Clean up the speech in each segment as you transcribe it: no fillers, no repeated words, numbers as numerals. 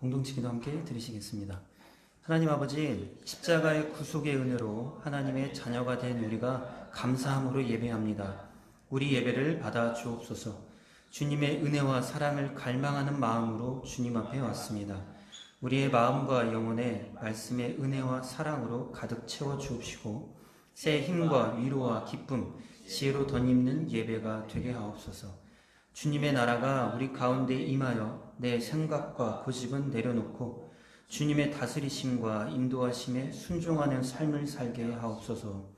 공동치기도 함께 드리시겠습니다. 하나님 아버지, 십자가의 구속의 은혜로 하나님의 자녀가 된 우리가 감사함으로 예배합니다. 우리 예배를 받아 주옵소서. 주님의 은혜와 사랑을 갈망하는 마음으로 주님 앞에 왔습니다. 우리의 마음과 영혼에 말씀의 은혜와 사랑으로 가득 채워 주옵시고 새 힘과 위로와 기쁨, 지혜로 덧입는 예배가 되게 하옵소서. 주님의 나라가 우리 가운데 임하여 내 생각과 고집은 내려놓고 주님의 다스리심과 인도하심에 순종하는 삶을 살게 하옵소서.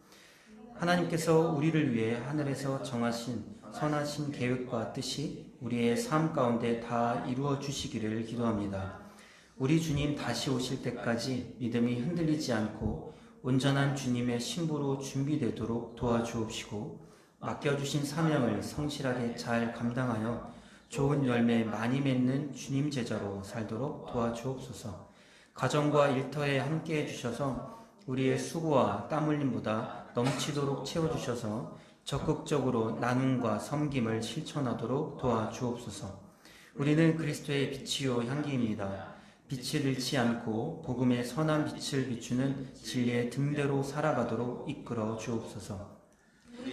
하나님께서 우리를 위해 하늘에서 정하신 선하신 계획과 뜻이 우리의 삶 가운데 다 이루어 주시기를 기도합니다. 우리 주님 다시 오실 때까지 믿음이 흔들리지 않고 온전한 주님의 신부로 준비되도록 도와주옵시고 맡겨주신 사명을 성실하게 잘 감당하여 좋은 열매 많이 맺는 주님 제자로 살도록 도와주옵소서. 가정과 일터에 함께 해주셔서 우리의 수고와 땀 흘림보다 넘치도록 채워주셔서 적극적으로 나눔과 섬김을 실천하도록 도와주옵소서. 우리는 그리스도의 빛이요 향기입니다. 빛을 잃지 않고 복음의 선한 빛을 비추는 진리의 등대로 살아가도록 이끌어 주옵소서.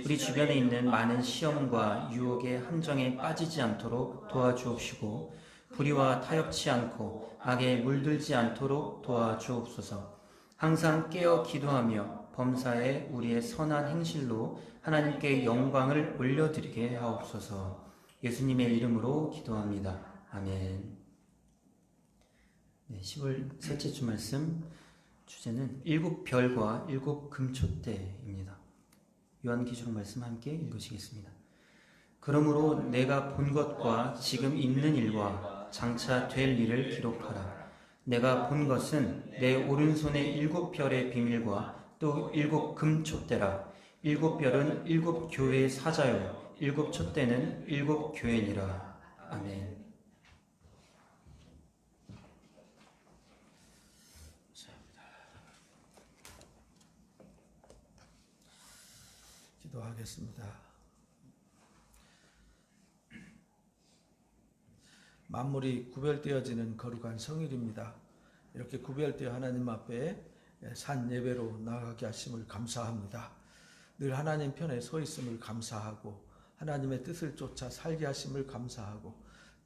우리 주변에 있는 많은 시험과 유혹의 함정에 빠지지 않도록 도와주옵시고 불의와 타협치 않고 악에 물들지 않도록 도와주옵소서. 항상 깨어 기도하며 범사에 우리의 선한 행실로 하나님께 영광을 올려드리게 하옵소서. 예수님의 이름으로 기도합니다. 아멘. 10월 셋째 주 말씀 주제는 일곱 별과 일곱 금촛대입니다. 요한계시록 말씀 함께 읽으시겠습니다. 그러므로 내가 본 것과 지금 있는 일과 장차 될 일을 기록하라. 내가 본 것은 내 오른손의 일곱 별의 비밀과 또 일곱 금촛대라. 일곱 별은 일곱 교회의 사자요 일곱 촛대는 일곱 교회니라. 아멘. 기도하겠습니다. 만물이 구별되어지는 거룩한 성일입니다. 이렇게 구별되어 하나님 앞에 산 예배로 나아가게 하심을 감사합니다. 늘 하나님 편에 서 있음을 감사하고 하나님의 뜻을 쫓아 살게 하심을 감사하고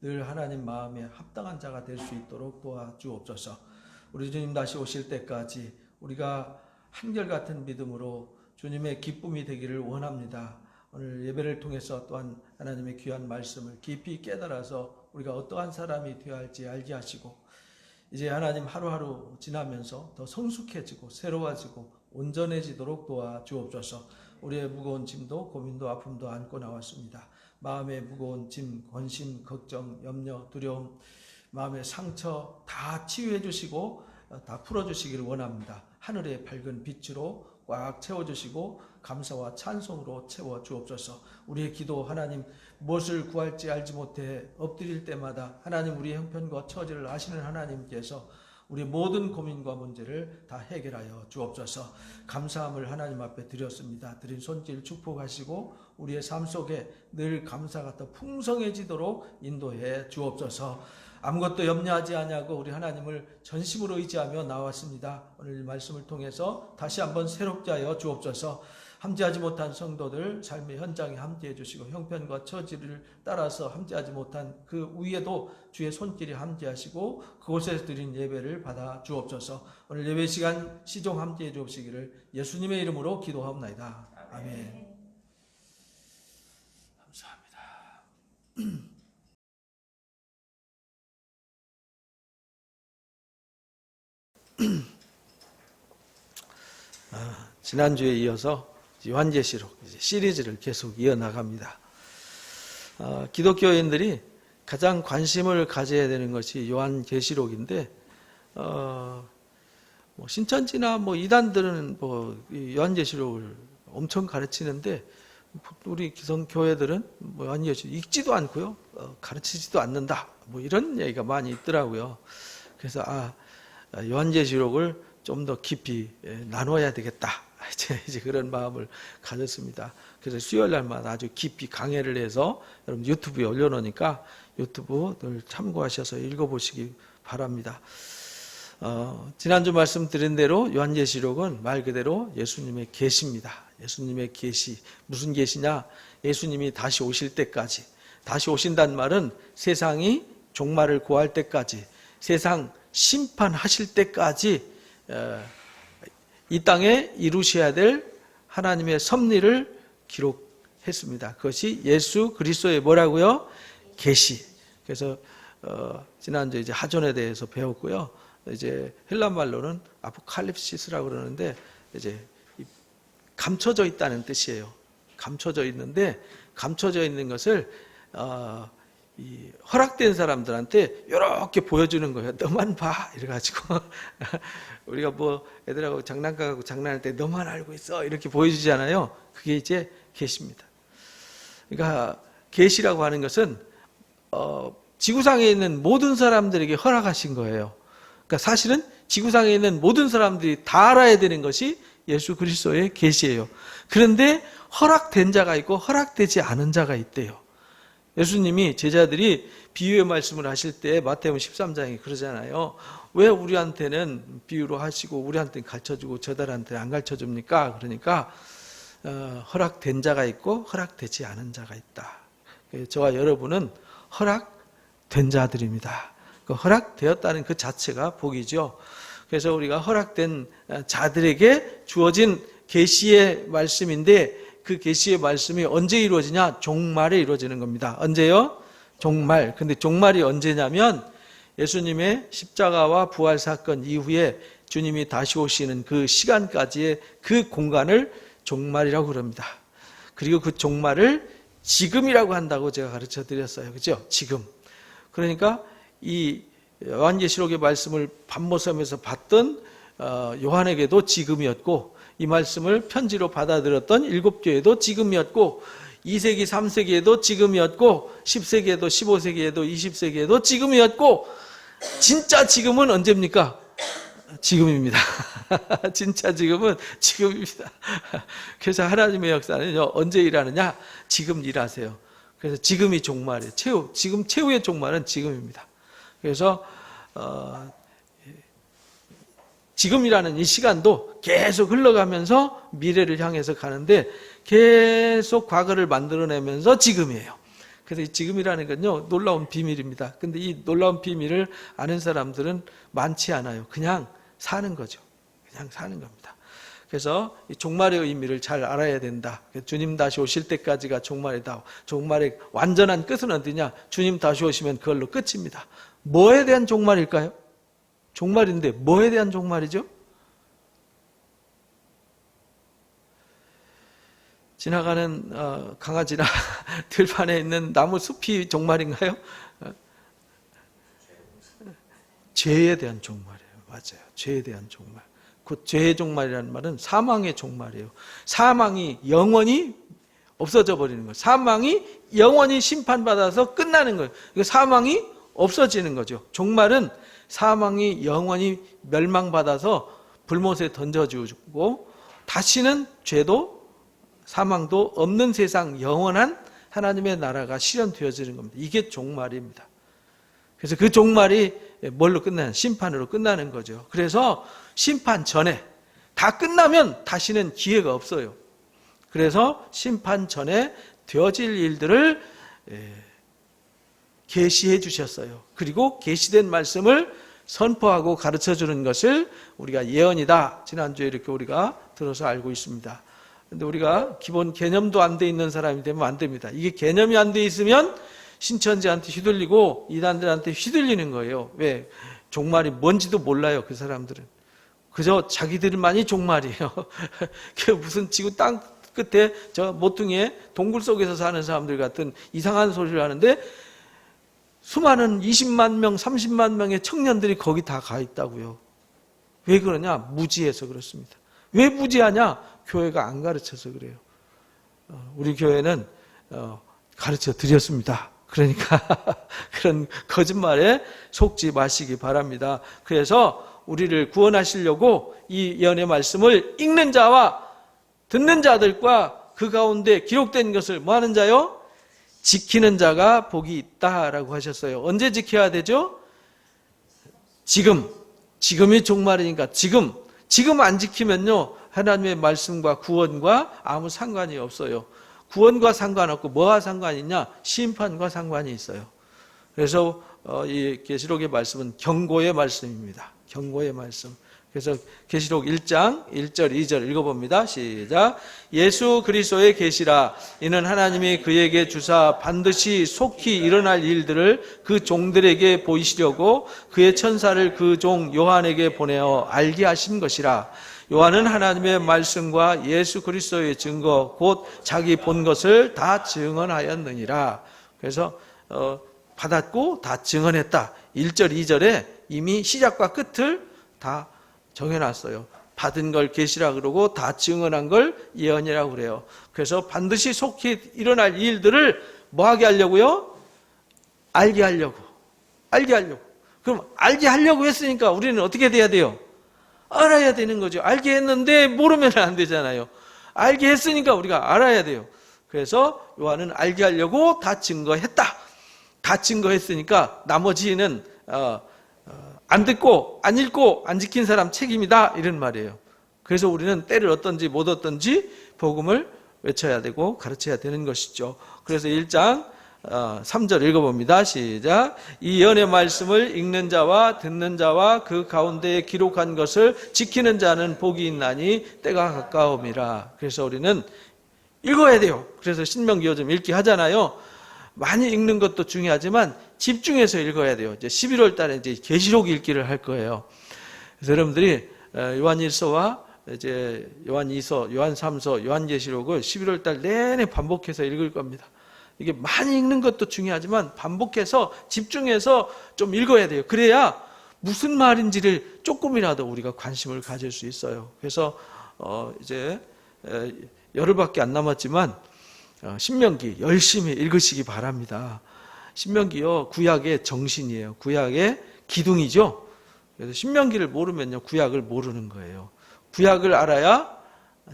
늘 하나님 마음에 합당한 자가 될 수 있도록 도와주옵소서. 우리 주님 다시 오실 때까지 우리가 한결같은 믿음으로 주님의 기쁨이 되기를 원합니다. 오늘 예배를 통해서 또한 하나님의 귀한 말씀을 깊이 깨달아서 우리가 어떠한 사람이 되어야 할지 알게 하시고 이제 하나님 하루하루 지나면서 더 성숙해지고 새로워지고 온전해지도록 도와주옵소서. 우리의 무거운 짐도 고민도 아픔도 안고 나왔습니다. 마음의 무거운 짐, 권심, 걱정, 염려, 두려움, 마음의 상처 다 치유해 주시고 다 풀어주시기를 원합니다. 하늘의 밝은 빛으로 꽉 채워주시고 감사와 찬송으로 채워주옵소서. 우리의 기도 하나님 무엇을 구할지 알지 못해 엎드릴 때마다 하나님 우리의 형편과 처지를 아시는 하나님께서 우리의 모든 고민과 문제를 다 해결하여 주옵소서. 감사함을 하나님 앞에 드렸습니다. 드린 손길 축복하시고 우리의 삶 속에 늘 감사가 더 풍성해지도록 인도해 주옵소서. 아무것도 염려하지 아니하고 우리 하나님을 전심으로 의지하며 나왔습니다. 오늘 말씀을 통해서 다시 한번 새롭게 하여 주옵소서. 함께하지 못한 성도들 삶의 현장에 함께해 주시고 형편과 처지를 따라서 함께하지 못한 그 위에도 주의 손길이 함께하시고 그곳에서 드린 예배를 받아 주옵소서. 오늘 예배 시간 시종 함께해 주옵시기를 예수님의 이름으로 기도하옵나이다. 아멘. 감사합니다. 지난주에 이어서 요한계시록 시리즈를 계속 이어나갑니다. 기독교인들이 가장 관심을 가져야 되는 것이 요한계시록인데 신천지나 이단들은 요한계시록을 엄청 가르치는데 우리 기성교회들은 요한계시록 읽지도 않고요, 가르치지도 않는다. 이런 얘기가 많이 있더라고요. 그래서 요한계시록을 좀 더 깊이 나눠야 되겠다. 이제 그런 마음을 가졌습니다. 그래서 수요일 날마다 아주 깊이 강해를 해서 여러분 유튜브에 올려놓으니까 유튜브 늘 참고하셔서 읽어보시기 바랍니다. 지난주 말씀드린 대로 요한계시록은 말 그대로 예수님의 계시입니다. 예수님의 계시. 무슨 계시냐? 예수님이 다시 오실 때까지. 다시 오신다는 말은 세상이 종말을 고할 때까지, 세상 심판하실 때까지 이 땅에 이루셔야 될 하나님의 섭리를 기록했습니다. 그것이 예수 그리스도의 뭐라고요? 계시. 그래서 지난주에 이제 하존에 대해서 배웠고요. 이제 헬란 말로는 아포칼립시스라고 그러는데 이제 감춰져 있다는 뜻이에요. 감춰져 있는데, 감춰져 있는 것을 이 허락된 사람들한테 이렇게 보여주는 거예요. 너만 봐 이래가지고 우리가 뭐 애들하고 장난감하고 장난할 때 너만 알고 있어 이렇게 보여주잖아요. 그게 이제 계시입니다. 그러니까 계시라고 하는 것은 지구상에 있는 모든 사람들에게 허락하신 거예요. 그러니까 사실은 지구상에 있는 모든 사람들이 다 알아야 되는 것이 예수 그리스도의 계시예요. 그런데 허락된 자가 있고 허락되지 않은 자가 있대요. 예수님이 제자들이 비유의 말씀을 하실 때 마태복음 13장에 그러잖아요. 왜 우리한테는 비유로 하시고 우리한테는 가르쳐주고 저들한테는 안 가르쳐줍니까? 그러니까 허락된 자가 있고 허락되지 않은 자가 있다. 저와 여러분은 허락된 자들입니다. 허락되었다는 그 자체가 복이죠. 그래서 우리가 허락된 자들에게 주어진 계시의 말씀인데, 그 계시의 말씀이 언제 이루어지냐? 종말에 이루어지는 겁니다. 언제요? 종말. 근데 종말이 언제냐면 예수님의 십자가와 부활 사건 이후에 주님이 다시 오시는 그 시간까지의 그 공간을 종말이라고 그럽니다. 그리고 그 종말을 지금이라고 한다고 제가 가르쳐 드렸어요. 그죠? 지금. 그러니까 이 요한계시록의 말씀을 반모섬에서 봤던 요한에게도 지금이었고, 이 말씀을 편지로 받아들였던 7교회도 지금이었고, 2세기, 3세기에도 지금이었고, 10세기에도, 15세기에도, 20세기에도 지금이었고, 진짜 지금은 언제입니까? 지금입니다. 진짜 지금은 지금입니다. 그래서 하나님의 역사는요, 언제 일하느냐? 지금 일하세요. 그래서 지금이 종말이에요. 지금 최후의 종말은 지금입니다. 그래서 지금이라는 이 시간도 계속 흘러가면서 미래를 향해서 가는데 계속 과거를 만들어내면서 지금이에요. 그래서 이 지금이라는 건요, 놀라운 비밀입니다. 근데 이 놀라운 비밀을 아는 사람들은 많지 않아요. 그냥 사는 거죠. 그냥 사는 겁니다. 그래서 이 종말의 의미를 잘 알아야 된다. 주님 다시 오실 때까지가 종말이다. 종말의 완전한 끝은 어디냐? 주님 다시 오시면 그걸로 끝입니다. 뭐에 대한 종말일까요? 종말인데 뭐에 대한 종말이죠? 지나가는 강아지나 들판에 있는 나무 숲이 종말인가요? 죄에 대한 종말이에요. 맞아요. 죄에 대한 종말. 그 죄의 종말이라는 말은 사망의 종말이에요. 사망이 영원히 없어져 버리는 거예요. 사망이 영원히 심판받아서 끝나는 거예요. 사망이 없어지는 거죠. 종말은 사망이 영원히 멸망받아서 불못에 던져주고 다시는 죄도 사망도 없는 세상, 영원한 하나님의 나라가 실현되어지는 겁니다. 이게 종말입니다. 그래서 그 종말이 뭘로 끝나는? 심판으로 끝나는 거죠. 그래서 심판 전에, 다 끝나면 다시는 기회가 없어요. 그래서 심판 전에 되어질 일들을 계시해 주셨어요. 그리고 계시된 말씀을 선포하고 가르쳐 주는 것을 우리가 예언이다. 지난주에 이렇게 우리가 들어서 알고 있습니다. 근데 우리가 기본 개념도 안 돼 있는 사람이 되면 안 됩니다. 이게 개념이 안 돼 있으면 신천지한테 휘둘리고 이단들한테 휘둘리는 거예요. 왜? 종말이 뭔지도 몰라요. 그 사람들은. 그저 자기들만이 종말이에요. 무슨 지구 땅 끝에 저 모퉁이에 동굴 속에서 사는 사람들 같은 이상한 소리를 하는데 수많은 20만 명, 30만 명의 청년들이 거기 다 가 있다고요. 왜 그러냐? 무지해서 그렇습니다. 왜 무지하냐? 교회가 안 가르쳐서 그래요. 우리 교회는 가르쳐 드렸습니다. 그러니까 그런 거짓말에 속지 마시기 바랍니다. 그래서 우리를 구원하시려고 이 예언의 말씀을 읽는 자와 듣는 자들과 그 가운데 기록된 것을 뭐 하는 자요? 지키는 자가 복이 있다라고 하셨어요. 언제 지켜야 되죠? 지금이 종말이니까 지금 안 지키면요, 하나님의 말씀과 구원과 아무 상관이 없어요. 구원과 상관없고 뭐가 상관이 있냐? 심판과 상관이 있어요. 그래서 이 계시록의 말씀은 경고의 말씀입니다. 경고의 말씀. 그래서 계시록 1장 1절 2절 읽어봅니다. 시작. 예수 그리스도의 계시라. 이는 하나님이 그에게 주사 반드시 속히 일어날 일들을 그 종들에게 보이시려고 그의 천사를 그 종 요한에게 보내어 알게 하신 것이라. 요한은 하나님의 말씀과 예수 그리스도의 증거 곧 자기 본 것을 다 증언하였느니라. 그래서 받았고 다 증언했다. 1절 2절에 이미 시작과 끝을 다 정해놨어요. 받은 걸 계시라 그러고 다 증언한 걸 예언이라고 그래요. 그래서 반드시 속히 일어날 일들을 뭐하게 하려고요? 알게 하려고. 그럼 알게 하려고 했으니까 우리는 어떻게 돼야 돼요? 알아야 되는 거죠. 알게 했는데 모르면 안 되잖아요. 알게 했으니까 우리가 알아야 돼요. 그래서 요한은 알게 하려고 다 증거했다. 다 증거했으니까 나머지는 안 듣고 안 읽고 안 지킨 사람 책임이다, 이런 말이에요. 그래서 우리는 때를 얻든지 못 얻든지 복음을 외쳐야 되고 가르쳐야 되는 것이죠. 그래서 1장 3절 읽어봅니다. 시작. 이 예언의 말씀을 읽는 자와 듣는 자와 그 가운데에 기록한 것을 지키는 자는 복이 있나니 때가 가까움이라. 그래서 우리는 읽어야 돼요. 그래서 신명기 요즘 읽기 하잖아요. 많이 읽는 것도 중요하지만 집중해서 읽어야 돼요. 이제 11월 달에 이제 계시록 읽기를 할 거예요. 그래서 여러분들이 요한1서와 이제 요한2서, 요한3서, 요한계시록을 11월 달 내내 반복해서 읽을 겁니다. 이게 많이 읽는 것도 중요하지만 반복해서 집중해서 좀 읽어야 돼요. 그래야 무슨 말인지를 조금이라도 우리가 관심을 가질 수 있어요. 그래서 이제 열흘밖에 안 남았지만 신명기 열심히 읽으시기 바랍니다. 신명기요, 구약의 정신이에요. 구약의 기둥이죠. 그래서 신명기를 모르면요, 구약을 모르는 거예요. 구약을 알아야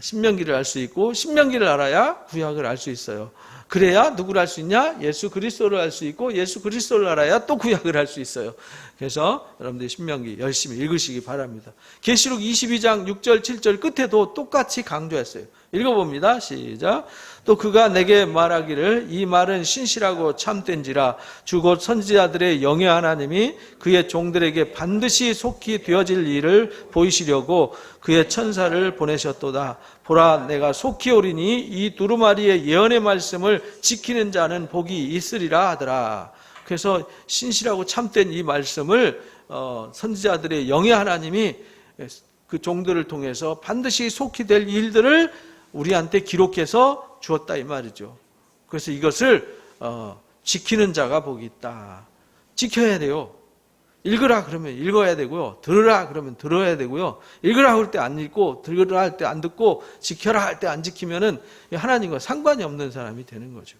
신명기를 알 수 있고, 신명기를 알아야 구약을 알 수 있어요. 그래야 누구를 알 수 있냐? 예수 그리스도를 알 수 있고, 예수 그리스도를 알아야 또 구약을 알 수 있어요. 그래서 여러분들 신명기 열심히 읽으시기 바랍니다. 계시록 22장 6절 7절 끝에도 똑같이 강조했어요. 읽어봅니다. 시작. 또 그가 내게 말하기를 이 말은 신실하고 참된지라 주 곧 선지자들의 영의 하나님이 그의 종들에게 반드시 속히 되어질 일을 보이시려고 그의 천사를 보내셨도다. 보라, 내가 속히 오리니 이 두루마리의 예언의 말씀을 지키는 자는 복이 있으리라 하더라. 그래서 신실하고 참된 이 말씀을 선지자들의 영의 하나님이 그 종들을 통해서 반드시 속히 될 일들을 우리한테 기록해서 주었다, 이 말이죠. 그래서 이것을 지키는 자가 복이 있다. 지켜야 돼요. 읽으라 그러면 읽어야 되고요. 들으라 그러면 들어야 되고요. 읽으라 할 때 안 읽고, 들으라 할 때 안 듣고, 지켜라 할 때 안 지키면은 하나님과 상관이 없는 사람이 되는 거죠.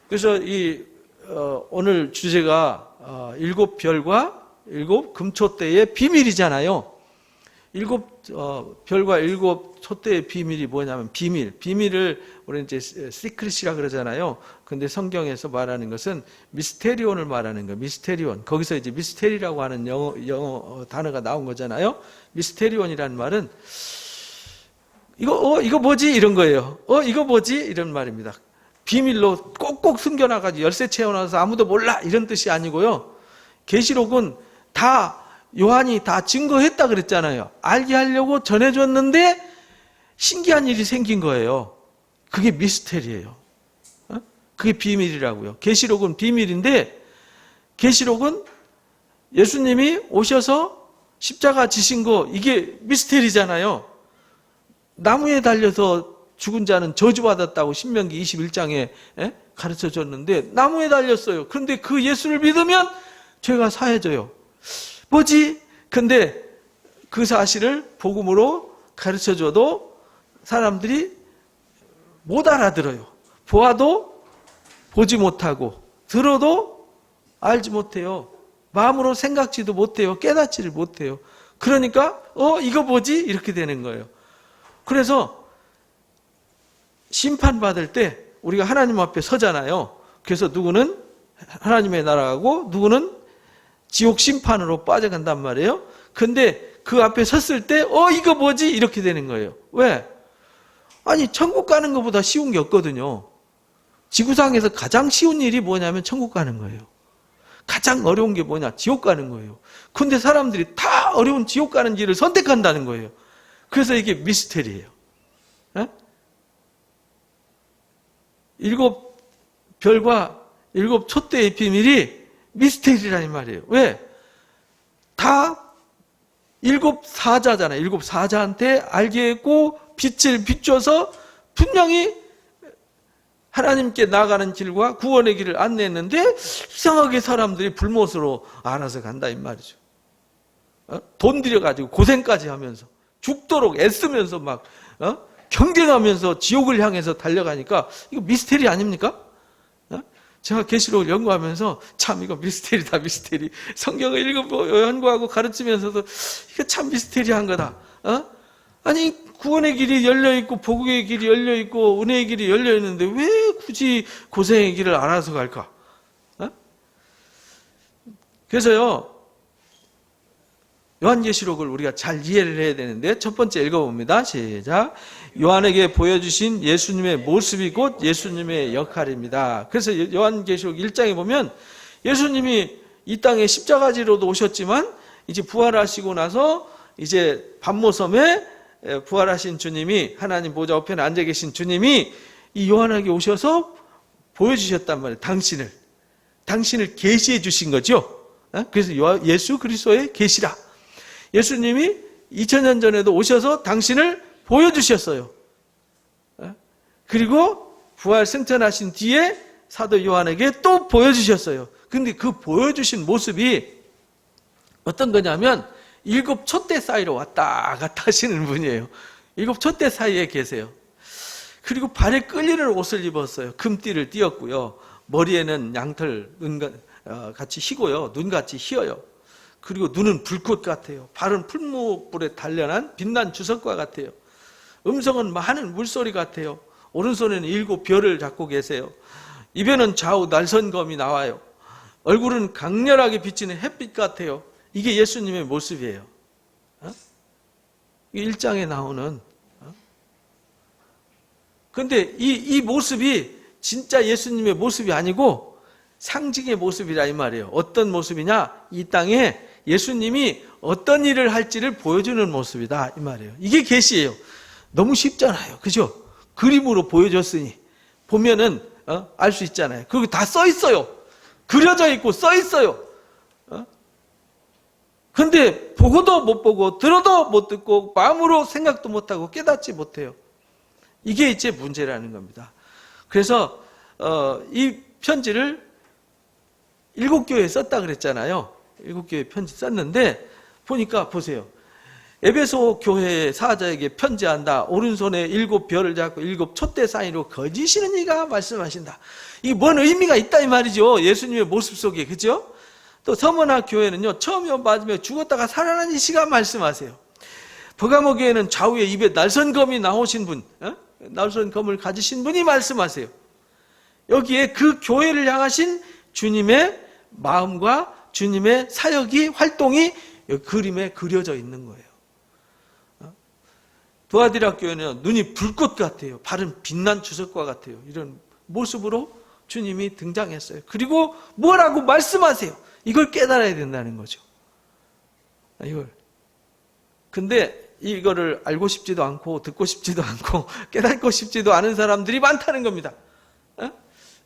그래서 오늘 주제가 7별과 7 금초대의 비밀이잖아요. 7별과 7 촛대의 비밀이 뭐냐면 비밀을 우리는 이제 시크릿이라 그러잖아요. 근데 성경에서 말하는 것은 미스테리온을 말하는 거예요. 미스테리온. 거기서 이제 미스테리라고 하는 영어 단어가 나온 거잖아요. 미스테리온이라는 말은 이거 뭐지? 이런 거예요. 이거 뭐지? 이런 말입니다. 비밀로 꼭꼭 숨겨놔가지고 열쇠 채워놔서 아무도 몰라, 이런 뜻이 아니고요. 계시록은 다 요한이 다 증거했다 그랬잖아요. 알게 하려고 전해줬는데 신기한 일이 생긴 거예요. 그게 미스테리예요. 그게 비밀이라고요. 계시록은 비밀인데, 계시록은 예수님이 오셔서 십자가 지신 거, 이게 미스테리잖아요. 나무에 달려서 죽은 자는 저주받았다고 신명기 21장에 가르쳐 줬는데 나무에 달렸어요. 그런데 그 예수를 믿으면 죄가 사해져요. 뭐지? 근데 그 사실을 복음으로 가르쳐 줘도 사람들이 못 알아들어요. 보아도 보지 못하고, 들어도 알지 못해요. 마음으로 생각지도 못해요. 깨닫지를 못해요. 그러니까 이거 뭐지? 이렇게 되는 거예요. 그래서 심판받을 때 우리가 하나님 앞에 서잖아요. 그래서 누구는 하나님의 나라가고 누구는 지옥 심판으로 빠져간단 말이에요. 근데 그 앞에 섰을 때 이거 뭐지? 이렇게 되는 거예요. 왜? 아니 천국 가는 것보다 쉬운 게 없거든요. 지구상에서 가장 쉬운 일이 뭐냐면 천국 가는 거예요. 가장 어려운 게 뭐냐? 지옥 가는 거예요. 근데 사람들이 다 어려운 지옥 가는 길을 선택한다는 거예요. 그래서 이게 미스테리예요. 에? 7별과 7촛대의 비밀이 미스테리라는 말이에요. 왜? 다 7사자잖아요. 7사자한테 알게 했고 빛을 비춰서 분명히 하나님께 나가는 길과 구원의 길을 안내했는데 이상하게 사람들이 불못으로 알아서 간다 이 말이죠. 돈 들여가지고 고생까지 하면서 죽도록 애쓰면서 막 경쟁하면서 지옥을 향해서 달려가니까 이거 미스테리 아닙니까? 제가 계시록을 연구하면서 참 이거 미스테리다 미스테리. 성경을 연구하고 가르치면서도 이거 참 미스테리한 거다. 아니 구원의 길이 열려있고 복의 길이 열려있고 은혜의 길이 열려있는데 왜 굳이 고생의 길을 알아서 갈까? 그래서요 요한계시록을 우리가 잘 이해를 해야 되는데 첫 번째 읽어봅니다. 시작. 요한에게 보여주신 예수님의 모습이 곧 예수님의 역할입니다. 그래서 요한계시록 1장에 보면 예수님이 이 땅에 십자가지로도 오셨지만 이제 부활하시고 나서 이제 밤모섬에 부활하신 주님이 하나님 보좌 우편에 앉아 계신 주님이 이 요한에게 오셔서 보여주셨단 말이에요. 당신을 계시해 주신 거죠. 그래서 예수 그리스도의 계시라. 예수님이 2000년 전에도 오셔서 당신을 보여주셨어요. 그리고 부활 승천하신 뒤에 사도 요한에게 또 보여주셨어요. 근데 그 보여주신 모습이 어떤 거냐면 7촛대 사이로 왔다 갔다 하시는 분이에요. 7촛대 사이에 계세요. 그리고 발에 끌리는 옷을 입었어요. 금띠를 띄었고요. 머리에는 양털 같이 희고요. 눈같이 희어요. 그리고 눈은 불꽃 같아요. 발은 풀무불에 단련한 빛난 주석과 같아요. 음성은 많은 물소리 같아요. 오른손에는 7별을 잡고 계세요. 입에는 좌우 날선검이 나와요. 얼굴은 강렬하게 비치는 햇빛 같아요. 이게 예수님의 모습이에요. 이 1장에 나오는. 그런데 이 모습이 진짜 예수님의 모습이 아니고 상징의 모습이라 이 말이에요. 어떤 모습이냐? 이 땅에 예수님이 어떤 일을 할지를 보여주는 모습이다 이 말이에요. 이게 계시예요. 너무 쉽잖아요. 그죠? 그림으로 보여줬으니 보면은 알 수 있잖아요. 그리고 다 써 있어요. 그려져 있고 써 있어요. 근데 보고도 못 보고 들어도 못 듣고 마음으로 생각도 못하고 깨닫지 못해요. 이게 이제 문제라는 겁니다. 그래서 이 편지를 7교회에 썼다 그랬잖아요. 7교회 편지 썼는데 보니까 보세요. 에베소 교회 사자에게 편지한다. 오른손에 7별을 잡고 7촛대 사이로 거지시는 이가 말씀하신다. 이게 뭔 의미가 있다 이 말이죠. 예수님의 모습 속에. 그죠? 또 서머나 교회는요. 처음에 맞으며 죽었다가 살아난 이시가 말씀하세요. 버가모 교회는 좌우에 입에 날선검이 나오신 분, 날선검을 가지신 분이 말씀하세요. 여기에 그 교회를 향하신 주님의 마음과 주님의 사역이 활동이 그림에 그려져 있는 거예요. 두아디라 교회는 눈이 불꽃 같아요. 발은 빛난 주석과 같아요. 이런 모습으로 주님이 등장했어요. 그리고 뭐라고 말씀하세요. 이걸 깨달아야 된다는 거죠. 근데 이거를 알고 싶지도 않고 듣고 싶지도 않고 깨닫고 싶지도 않은 사람들이 많다는 겁니다.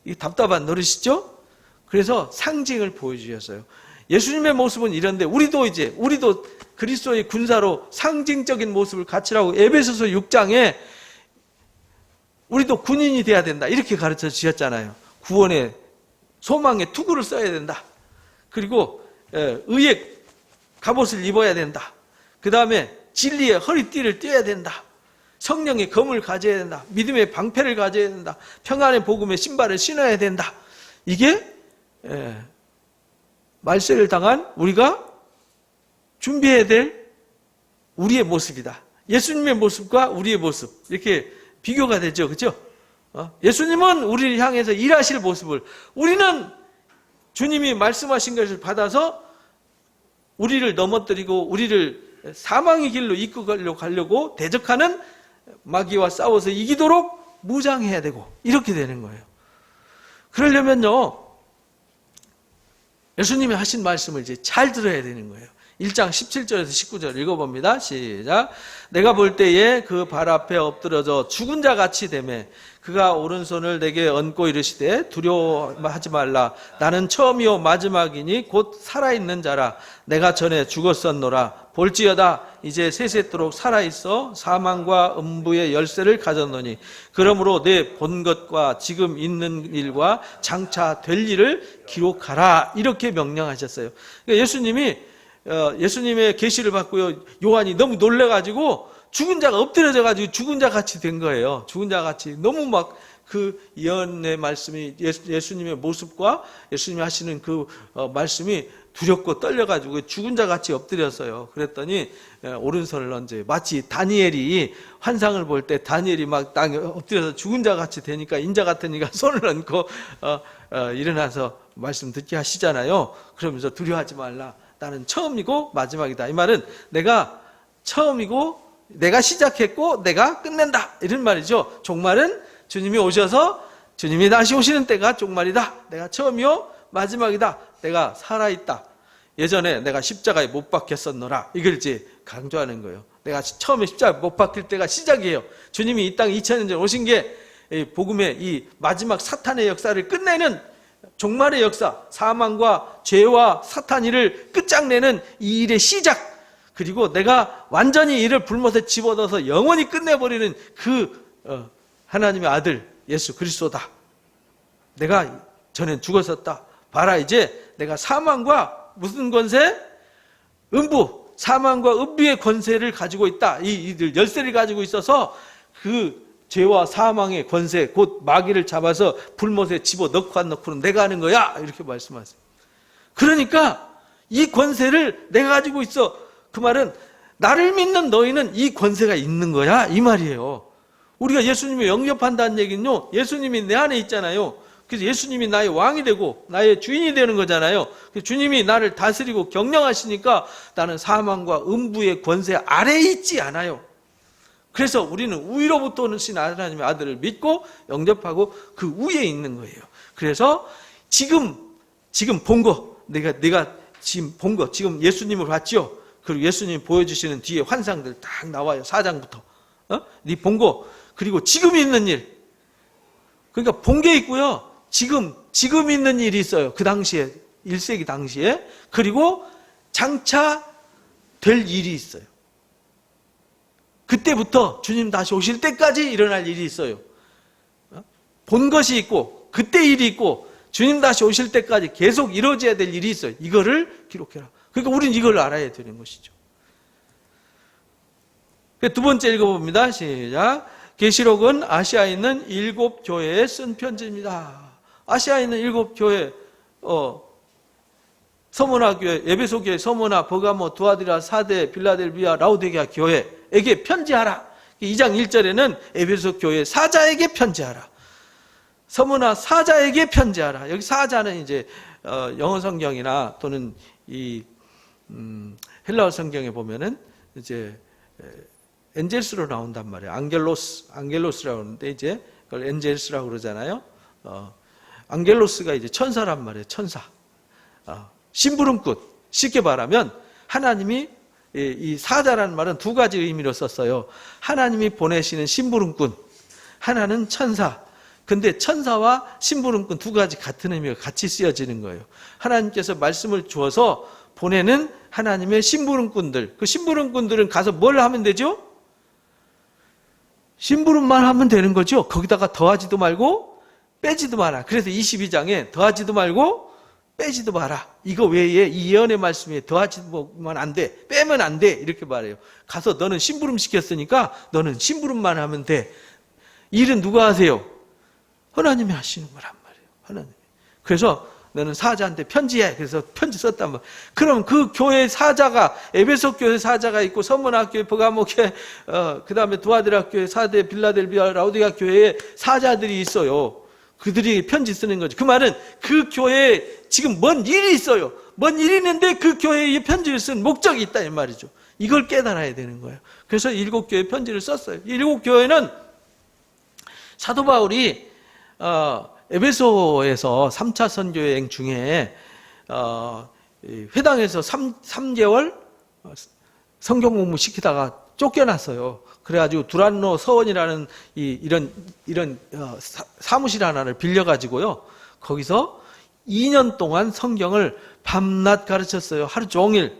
이 답답한 노릇이죠? 그래서 상징을 보여주셨어요. 예수님의 모습은 이런데 우리도 그리스도의 군사로 상징적인 모습을 갖추라고 에베소서 6장에 우리도 군인이 돼야 된다 이렇게 가르쳐 주셨잖아요. 구원의 소망의 투구를 써야 된다. 그리고 의의 갑옷을 입어야 된다. 그 다음에 진리의 허리띠를 떼야 된다. 성령의 검을 가져야 된다. 믿음의 방패를 가져야 된다. 평안의 복음의 신발을 신어야 된다. 이게 말세를 당한 우리가 준비해야 될 우리의 모습이다. 예수님의 모습과 우리의 모습 이렇게 비교가 되죠. 그렇죠? 예수님은 우리를 향해서 일하실 모습을, 우리는 주님이 말씀하신 것을 받아서 우리를 넘어뜨리고 우리를 사망의 길로 이끌어 가려고 대적하는 마귀와 싸워서 이기도록 무장해야 되고 이렇게 되는 거예요. 그러려면요, 예수님이 하신 말씀을 이제 잘 들어야 되는 거예요. 1장 17절에서 19절 읽어봅니다. 시작. 내가 볼 때에 그 발 앞에 엎드러져 죽은 자 같이 되매 그가 오른손을 내게 얹고 이르시되 두려워하지 말라. 나는 처음이요 마지막이니 곧 살아있는 자라. 내가 전에 죽었었노라. 볼지어다 이제 세세토록 살아있어 사망과 음부의 열쇠를 가졌노니 그러므로 내 본 것과 지금 있는 일과 장차 될 일을 기록하라. 이렇게 명령하셨어요. 그러니까 예수님의 계시를 받고요, 요한이 너무 놀래가지고 죽은 자가 엎드려져가지고 죽은 자 같이 된 거예요. 죽은 자 같이. 너무 막 그 예언의 말씀이, 예수님의 모습과 예수님이 하시는 그 말씀이 두렵고 떨려가지고 죽은 자 같이 엎드렸어요. 그랬더니 오른손을 얹어요. 마치 다니엘이 환상을 볼 때 다니엘이 막 땅에 엎드려서 죽은 자 같이 되니까 인자 같으니까 손을 얹고 일어나서 말씀 듣게 하시잖아요. 그러면서 두려워하지 말라. 나는 처음이고 마지막이다. 이 말은 내가 처음이고 내가 시작했고 내가 끝낸다. 이런 말이죠. 종말은 주님이 오셔서 주님이 다시 오시는 때가 종말이다. 내가 처음이요 마지막이다. 내가 살아있다. 예전에 내가 십자가에 못 박혔었노라. 이걸 이제 강조하는 거예요. 내가 처음에 십자가에 못 박힐 때가 시작이에요. 주님이 이 땅 2000년 전 오신 게 복음의 이 마지막 사탄의 역사를 끝내는 종말의 역사, 사망과 죄와 사탄이를 끝장내는 이 일의 시작, 그리고 내가 완전히 이를 불못에 집어넣어서 영원히 끝내버리는 그 하나님의 아들 예수 그리스도다. 내가 전엔 죽었었다. 봐라, 이제 내가 사망과 무슨 권세? 음부, 사망과 음부의 권세를 가지고 있다. 이들 열쇠를 가지고 있어서 그 죄와 사망의 권세, 곧 마귀를 잡아서 불못에 집어넣고 안 넣고는 내가 하는 거야. 이렇게 말씀하세요. 그러니까 이 권세를 내가 가지고 있어. 그 말은 나를 믿는 너희는 이 권세가 있는 거야. 이 말이에요. 우리가 예수님을 영접한다는 얘기는요, 예수님이 내 안에 있잖아요. 그래서 예수님이 나의 왕이 되고 나의 주인이 되는 거잖아요. 주님이 나를 다스리고 경영하시니까 나는 사망과 음부의 권세 아래에 있지 않아요. 그래서 우리는 위로부터 오신 하나님의 아들을 믿고 영접하고 그 위에 있는 거예요. 그래서 지금 본 거, 내가 지금 본 거, 지금 예수님을 봤죠? 그리고 예수님이 보여주시는 뒤에 환상들 딱 나와요. 4장부터. 네 본 거, 그리고 지금 있는 일. 그러니까 본 게 있고요. 지금 있는 일이 있어요. 그 당시에, 1세기 당시에. 그리고 장차 될 일이 있어요. 그때부터 주님 다시 오실 때까지 일어날 일이 있어요. 본 것이 있고, 그때 일이 있고, 주님 다시 오실 때까지 계속 이루어져야 될 일이 있어요. 이거를 기록해라. 그러니까 우리는 이걸 알아야 되는 것이죠. 두 번째 읽어봅니다. 시작. 계시록은 아시아에 있는 7교회에 쓴 편지입니다. 아시아에 있는 7교회, 서머나 교회, 에베소 교회, 서머나, 버가모, 두아디라, 사데, 빌라델비아, 라우디게아 교회에게 편지하라. 2장 1절에는 에베소 교회 사자에게 편지하라. 서머나 사자에게 편지하라. 여기 사자는 이제 영어 성경이나 또는 이 헬라어 성경에 보면은 이제 엔젤스로 나온단 말이에요. 안겔로스라고 하는데 이제 그걸 엔젤스라고 그러잖아요. 안겔로스가 이제 천사란 말이에요. 천사. 심부름꾼. 쉽게 말하면 하나님이 이 사자라는 말은 두 가지 의미로 썼어요. 하나님이 보내시는 심부름꾼, 하나는 천사. 근데 천사와 심부름꾼 두 가지 같은 의미가 같이 쓰여지는 거예요. 하나님께서 말씀을 주어서 보내는 하나님의 심부름꾼들. 그 심부름꾼들은 가서 뭘 하면 되죠? 심부름만 하면 되는 거죠. 거기다가 더하지도 말고 빼지도 마라. 그래서 22장에 더하지도 말고 빼지도 마라. 이거 외에 이 예언의 말씀에 더하지만 안 돼, 빼면 안 돼, 이렇게 말해요. 가서 너는 심부름 시켰으니까 너는 심부름만 하면 돼. 일은 누가 하세요? 하나님이 하시는 거란 말이에요. 하나님. 그래서 너는 사자한테 편지해. 그래서 편지 썼단 말이에요. 그럼 그 교회 사자가, 에베소 교회 사자가 있고, 서머나 교회, 버가모 교회, 그 다음에 두아디라 교회, 사데, 빌라델비아, 라우디게아 교회에 사자들이 있어요. 그들이 편지 쓰는 거죠. 그 말은 그 교회에 지금 뭔 일이 있어요. 뭔 일이 있는데 그 교회에 편지를 쓴 목적이 있다 이 말이죠. 이걸 깨달아야 되는 거예요. 그래서 7교회 편지를 썼어요. 7교회는 사도 바울이 에베소에서 3차 선교여행 중에 회당에서 3개월 성경 공부 시키다가 쫓겨났어요. 그래가지고 두란노 서원이라는 이런 사무실 하나를 빌려가지고요. 거기서 2년 동안 성경을 밤낮 가르쳤어요. 하루 종일.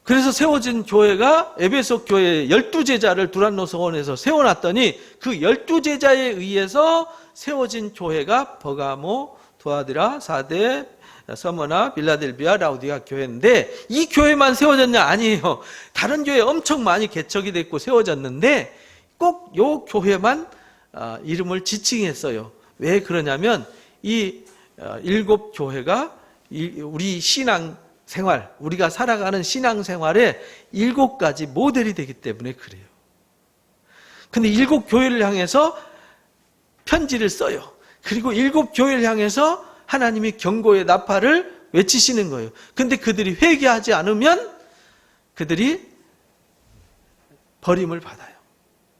그래서 세워진 교회가 에베소 교회 12제자를 두란노 서원에서 세워놨더니 그 12제자에 의해서 세워진 교회가 버가모, 두아디라, 사데, 서머나, 빌라델비아, 라우디가 교회인데 이 교회만 세워졌냐? 아니에요. 다른 교회 엄청 많이 개척이 됐고 세워졌는데 꼭 요 교회만 이름을 지칭했어요. 왜 그러냐면 이 7교회가 우리 신앙 생활, 우리가 살아가는 신앙생활에 7가지 모델이 되기 때문에 그래요. 근데 7교회를 향해서 편지를 써요. 그리고 7교회를 향해서 하나님이 경고의 나팔을 외치시는 거예요. 근데 그들이 회개하지 않으면 그들이 버림을 받아요.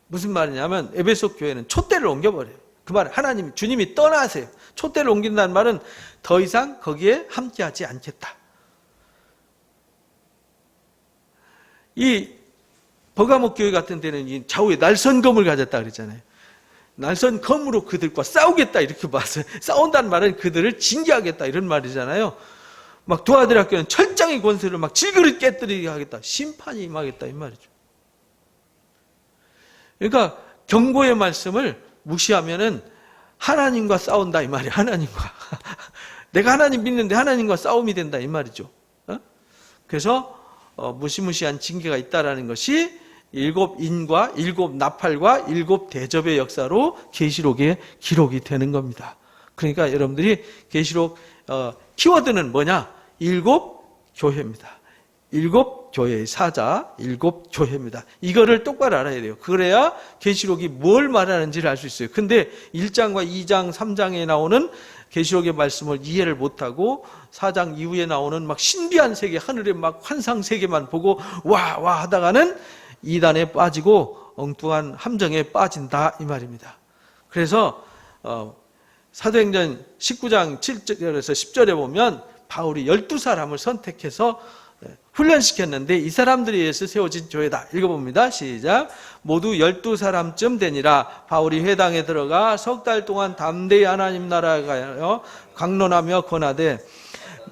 무슨 말이냐면 에베소 교회는 촛대를 옮겨버려요. 그 말은 하나님, 주님이 떠나세요. 촛대를 옮긴다는 말은 더 이상 거기에 함께하지 않겠다. 이 버가모 교회 같은 데는 이 좌우에 날선검을 가졌다 그랬잖아요. 날선검으로 그들과 싸우겠다 이렇게 봤어요. 싸운다는 말은 그들을 징계하겠다 이런 말이잖아요. 막 두아디라 교회는 철장의 권세를 막 질그릇 깨뜨리게 하겠다. 심판이 임하겠다 이 말이죠. 그러니까 경고의 말씀을 무시하면은 하나님과 싸운다 이 말이에요. 하나님과. 내가 하나님 믿는데 하나님과 싸움이 된다 이 말이죠. 그래서 무시무시한 징계가 있다라는 것이 7인과 7나팔과 7대접의 역사로 계시록에 기록이 되는 겁니다. 그러니까 여러분들이 계시록 키워드는 뭐냐? 7교회입니다. 7교회의 사자, 7교회입니다. 이거를 똑바로 알아야 돼요. 그래야 계시록이 뭘 말하는지를 알 수 있어요. 근데 1장과 2장, 3장에 나오는 계시록의 말씀을 이해를 못하고 4장 이후에 나오는 막 신비한 세계, 하늘의 막 환상 세계만 보고 와 하다가는 이단에 빠지고 엉뚱한 함정에 빠진다 이 말입니다. 그래서 사도행전 19장 7절에서 10절에 보면 바울이 12사람을 선택해서 훈련시켰는데 이 사람들에 의해서 세워진 교회다. 읽어봅니다. 시작. 모두 12사람쯤 되니라. 바울이 회당에 들어가 석 달 동안 담대히 하나님 나라에 가여 강론하며 권하되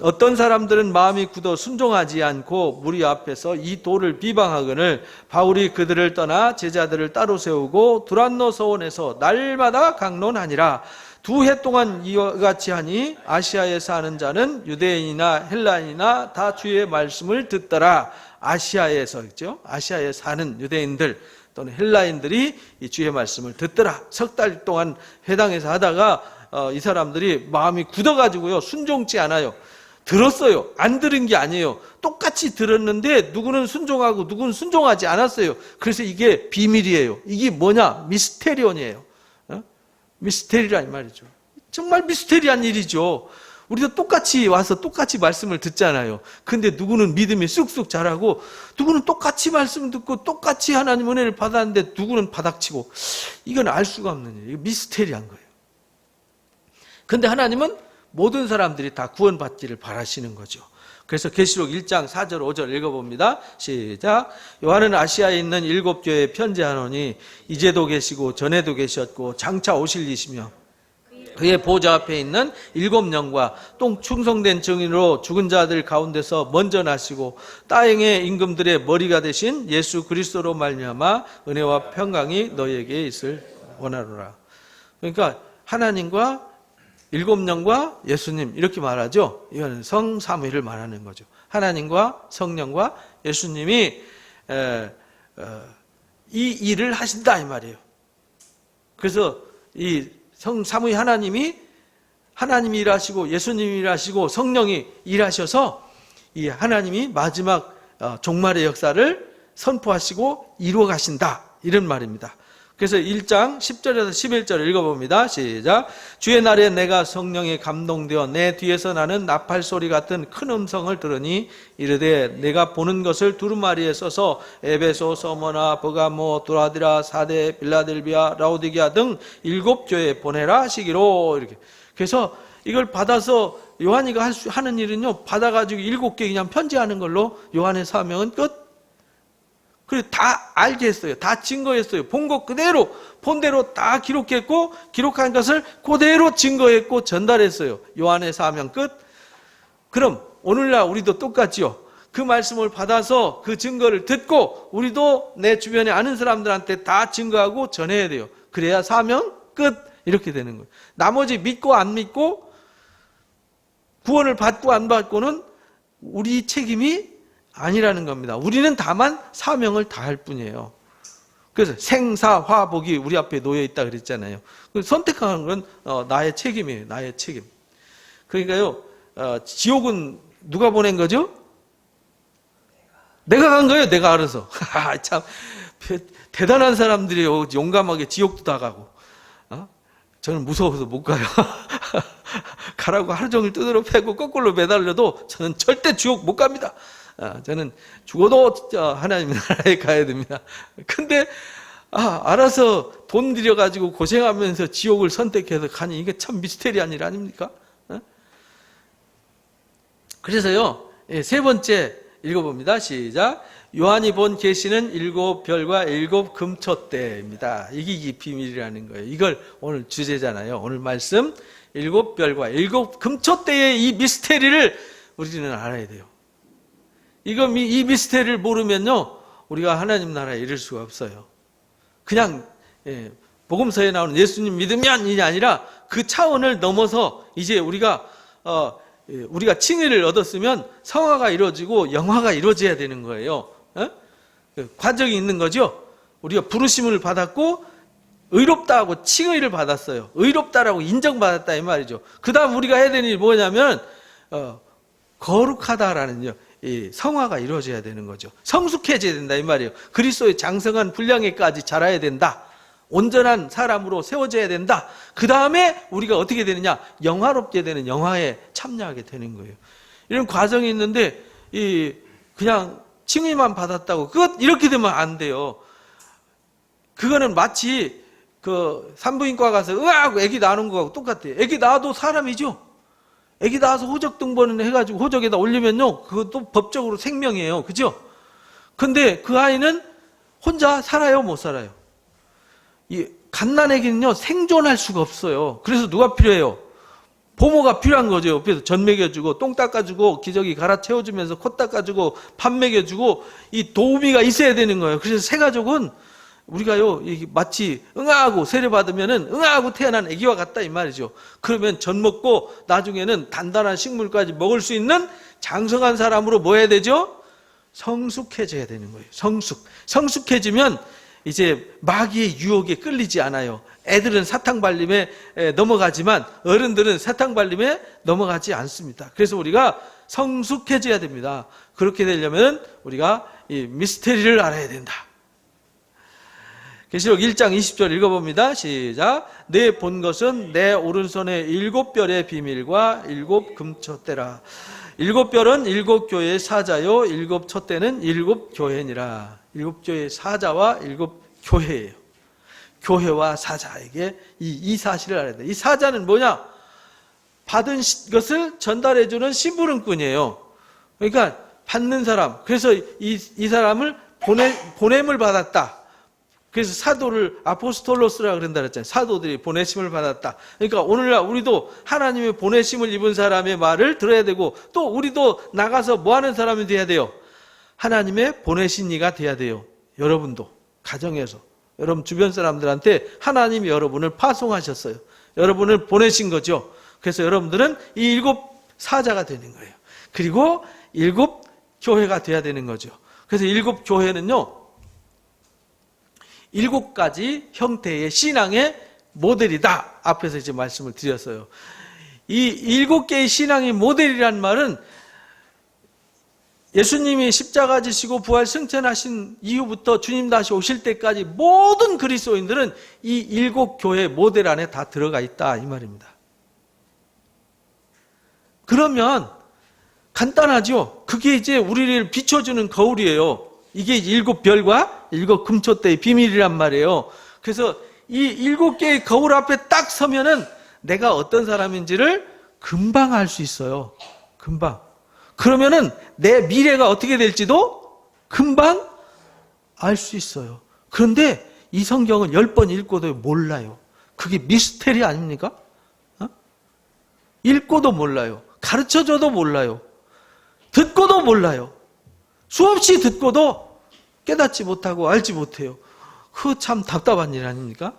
어떤 사람들은 마음이 굳어 순종하지 않고 무리 앞에서 이 도를 비방하거늘 바울이 그들을 떠나 제자들을 따로 세우고 두란노 서원에서 날마다 강론하니라. 2해 동안 이와 같이 하니 아시아에 사는 자는 유대인이나 헬라인이나 다 주의 말씀을 듣더라. 아시아에서 있죠. 아시아에 사는 유대인들 또는 헬라인들이 이 주의 말씀을 듣더라. 석 달 동안 회당에서 하다가 이 사람들이 마음이 굳어가지고요 순종치 않아요. 들었어요. 안 들은 게 아니에요. 똑같이 들었는데 누구는 순종하고 누구는 순종하지 않았어요. 그래서 이게 비밀이에요. 이게 뭐냐? 미스테리온이에요. 미스테리란 말이죠. 정말 미스테리한 일이죠. 우리도 똑같이 와서 똑같이 말씀을 듣잖아요. 근데 누구는 믿음이 쑥쑥 자라고 누구는 똑같이 말씀 듣고 똑같이 하나님 은혜를 받았는데 누구는 바닥치고 이건 알 수가 없는 일이에요. 미스테리한 거예요. 근데 하나님은 모든 사람들이 다 구원받기를 바라시는 거죠. 그래서 계시록 1장 4절 5절 읽어봅니다. 시작. 요한은 아시아에 있는 7교회에 편지하노니 이제도 계시고 전에도 계셨고 장차 오실 이시며 그의 보좌 앞에 있는 7영과 또 충성된 증인으로 죽은 자들 가운데서 먼저 나시고 땅의 임금들의 머리가 되신 예수 그리스도로 말미암아 은혜와 평강이 너희에게 있을 원하노라. 그러니까 하나님과 7영과 예수님 이렇게 말하죠. 이거는 성 사무엘을 말하는 거죠. 하나님과 성령과 예수님이 이 일을 하신다 이 말이에요. 그래서 이 성 사무엘 하나님이 일하시고 예수님이 일하시고 성령이 일하셔서 이 하나님이 마지막 종말의 역사를 선포하시고 이루어 가신다 이런 말입니다. 그래서 1장 10절에서 11절 읽어봅니다. 시작. 주의 날에 내가 성령에 감동되어 내 뒤에서 나는 나팔 소리 같은 큰 음성을 들으니 이르되 내가 보는 것을 두루마리에 써서 에베소, 서머나, 버가모, 두라디라, 사데, 빌라델비아, 라오디게아 등 7교회에 보내라 하시기로. 이렇게. 그래서 이걸 받아서 요한이가 하는 일은요, 받아가지고 7개 그냥 편지하는 걸로 요한의 사명은 끝. 그리고 다 알게 했어요. 다 증거했어요. 본 것 그대로, 본 대로 다 기록했고, 기록한 것을 그대로 증거했고, 전달했어요. 요한의 사명 끝. 그럼 오늘날 우리도 똑같지요. 그 말씀을 받아서 그 증거를 듣고, 우리도 내 주변에 아는 사람들한테 다 증거하고 전해야 돼요. 그래야 사명 끝. 이렇게 되는 거예요. 나머지 믿고 안 믿고, 구원을 받고 안 받고는 우리 책임이 아니라는 겁니다. 우리는 다만 사명을 다할 뿐이에요. 그래서 생사화복이 우리 앞에 놓여 있다 그랬잖아요. 선택하는 건 나의 책임이에요. 나의 책임. 그러니까요, 지옥은 누가 보낸 거죠? 내가 간 거예요. 내가 알아서. 참 대단한 사람들이요. 용감하게 지옥도 다 가고. 저는 무서워서 못 가요. 가라고 하루 종일 뜯으러 패고 거꾸로 매달려도 저는 절대 지옥 못 갑니다. 저는 죽어도 하나님 나라에 가야 됩니다. 근데 알아서 돈 들여가지고 고생하면서 지옥을 선택해서 가니 이게 참 미스테리한 일 아닙니까? 그래서요, 세 번째 읽어봅니다. 시작. 요한이 본 계시는 7별과 7 금초대입니다. 이게 이 비밀이라는 거예요. 이걸 오늘 주제잖아요. 오늘 말씀 7별과 7 금초대의 이 미스테리를 우리는 알아야 돼요. 이 미스테리를 모르면요, 우리가 하나님 나라에 이를 수가 없어요. 그냥 복음서에 나오는 예수님 믿으면이 아니라 그 차원을 넘어서 이제 우리가 칭의를 얻었으면 성화가 이루어지고 영화가 이루어져야 되는 거예요. 과정이 있는 거죠. 우리가 부르심을 받았고 의롭다 하고 칭의를 받았어요. 의롭다라고 인정받았다 이 말이죠. 그 다음 우리가 해야 되는 일이 뭐냐면 거룩하다라는 이 성화가 이루어져야 되는 거죠. 성숙해져야 된다 이 말이에요. 그리스도의 장성한 분량에까지 자라야 된다. 온전한 사람으로 세워져야 된다. 그 다음에 우리가 어떻게 되느냐? 영화롭게 되는 영화에 참여하게 되는 거예요. 이런 과정이 있는데 그냥 칭의만 받았다고 끝 이렇게 되면 안 돼요. 그거는 마치 산부인과 가서 으악 애기 낳는 거하고 똑같아요. 애기 낳아도 사람이죠. 애기 낳아서 호적 등본을 해가지고 호적에다 올리면요, 그것도 법적으로 생명이에요. 그죠? 근데 그 아이는 혼자 살아요, 못 살아요? 이 갓난애기는요, 생존할 수가 없어요. 그래서 누가 필요해요? 보모가 필요한 거죠. 옆에서 전 먹여주고, 똥 닦아주고, 기저귀 갈아 채워주면서 코 닦아주고, 밥 먹여주고, 이 도우미가 있어야 되는 거예요. 그래서 새가족은 우리가요, 마치 응아하고 세례받으면은 응아하고 태어난 아기와 같다 이 말이죠. 그러면 전 먹고 나중에는 단단한 식물까지 먹을 수 있는 장성한 사람으로 뭐 해야 되죠? 성숙해져야 되는 거예요. 성숙해지면 이제 마귀의 유혹에 끌리지 않아요. 애들은 사탕발림에 넘어가지만 어른들은 사탕발림에 넘어가지 않습니다. 그래서 우리가 성숙해져야 됩니다. 그렇게 되려면 우리가 이 미스테리를 알아야 된다. 계시록 1장 20절 읽어봅니다. 시작. 내 본 것은 내 오른손의 7별의 비밀과 7 금초대라. 7별은 7교회의 사자요 7 촛대는 7 교회니라. 7교회의 사자와 7 교회예요. 교회와 사자에게 이 사실을 알아야 돼. 이 사자는 뭐냐? 받은 것을 전달해주는 심부름꾼이에요. 그러니까 받는 사람. 그래서 이 사람을 보냄을 받았다. 그래서 사도를 아포스톨로스라고 그런다 그랬잖아요. 사도들이 보내심을 받았다. 그러니까 오늘날 우리도 하나님의 보내심을 입은 사람의 말을 들어야 되고, 또 우리도 나가서 뭐 하는 사람이 돼야 돼요? 하나님의 보내신 이가 돼야 돼요. 여러분도 가정에서 여러분 주변 사람들한테 하나님이 여러분을 파송하셨어요. 여러분을 보내신 거죠. 그래서 여러분들은 이 7 사자가 되는 거예요. 그리고 7 교회가 돼야 되는 거죠. 그래서 7 교회는요, 7가지 형태의 신앙의 모델이다. 앞에서 이제 말씀을 드렸어요. 이 7개의 신앙의 모델이란 말은 예수님이 십자가 지시고 부활 승천하신 이후부터 주님 다시 오실 때까지 모든 그리스도인들은 이 7교회 모델 안에 다 들어가 있다 이 말입니다. 그러면 간단하죠. 그게 이제 우리를 비춰주는 거울이에요. 이게 7별과 7금초대의 비밀이란 말이에요. 그래서 이 7개의 거울 앞에 딱 서면은 내가 어떤 사람인지를 금방 알 수 있어요. 금방. 그러면은 내 미래가 어떻게 될지도 금방 알 수 있어요. 그런데 이 성경을 10번 읽고도 몰라요. 그게 미스테리 아닙니까? 읽고도 몰라요. 가르쳐줘도 몰라요. 듣고도 몰라요. 수없이 듣고도 깨닫지 못하고 알지 못해요. 그거 참 답답한 일 아닙니까?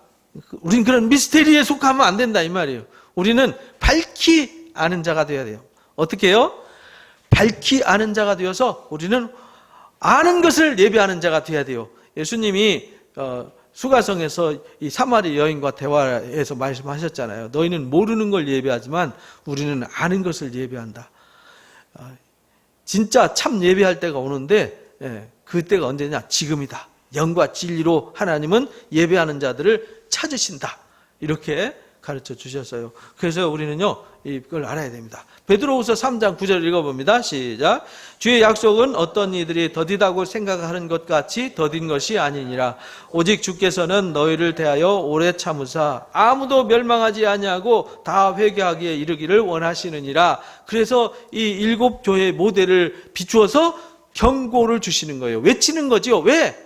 우린 그런 미스테리에 속하면 안 된다 이 말이에요. 우리는 밝히 아는 자가 되어야 돼요. 어떻게 해요? 밝히 아는 자가 되어서 우리는 아는 것을 예배하는 자가 되어야 돼요. 예수님이 수가성에서 이 사마리 여인과 대화해서 말씀하셨잖아요. 너희는 모르는 걸 예배하지만 우리는 아는 것을 예배한다. 진짜 참 예배할 때가 오는데 그때가 언제냐? 지금이다. 영과 진리로 하나님은 예배하는 자들을 찾으신다. 이렇게 가르쳐 주셨어요. 그래서 우리는요 이걸 알아야 됩니다. 베드로후서 3장 9절 읽어봅니다. 시작. 주의 약속은 어떤 이들이 더디다고 생각하는 것 같이 더딘 것이 아니니라. 오직 주께서는 너희를 대하여 오래 참으사 아무도 멸망하지 아니하고 다 회개하기에 이르기를 원하시느니라. 그래서 이 7교회의 모델을 비추어서 경고를 주시는 거예요. 외치는 거죠. 왜?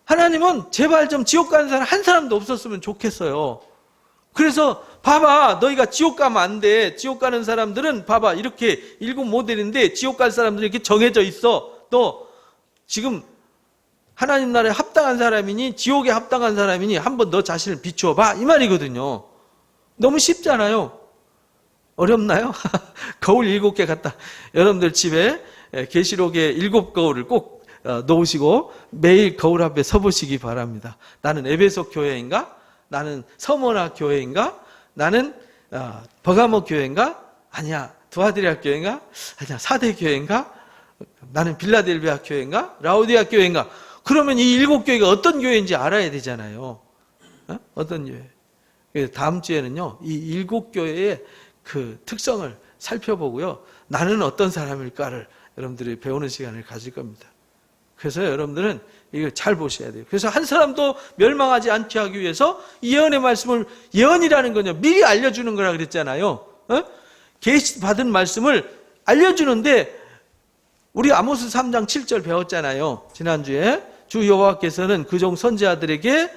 하나님은 제발 좀 지옥 가는 사람 한 사람도 없었으면 좋겠어요. 그래서 봐봐, 너희가 지옥 가면 안 돼. 지옥 가는 사람들은 봐봐, 이렇게 7 모델인데 지옥 갈 사람들이 이렇게 정해져 있어. 너 지금 하나님 나라에 합당한 사람이니 지옥에 합당한 사람이니 한번 너 자신을 비추어봐 이 말이거든요. 너무 쉽잖아요. 어렵나요? 거울 7개 갖다 여러분들 집에 계시록의 7거울을 꼭 놓으시고 매일 거울 앞에 서보시기 바랍니다. 나는 에베소 교회인가? 나는 서머나 교회인가? 나는 버가모 교회인가? 아니야. 두아드리아 교회인가? 아니야. 사대 교회인가? 나는 빌라델비아 교회인가? 라우디아 교회인가? 그러면 이 7교회가 어떤 교회인지 알아야 되잖아요. 어떤 교회? 그래서 다음 주에는요, 이 7교회의 그 특성을 살펴보고요. 나는 어떤 사람일까를 여러분들이 배우는 시간을 가질 겁니다. 그래서 여러분들은 이걸 잘 보셔야 돼요. 그래서 한 사람도 멸망하지 않게 하기 위해서 예언의 말씀을, 예언이라는 건요, 미리 알려주는 거라 그랬잖아요. 계시 받은 말씀을 알려주는데, 우리 아모스 3장 7절 배웠잖아요. 지난주에. 주 여호와께서는 그종 선지자들에게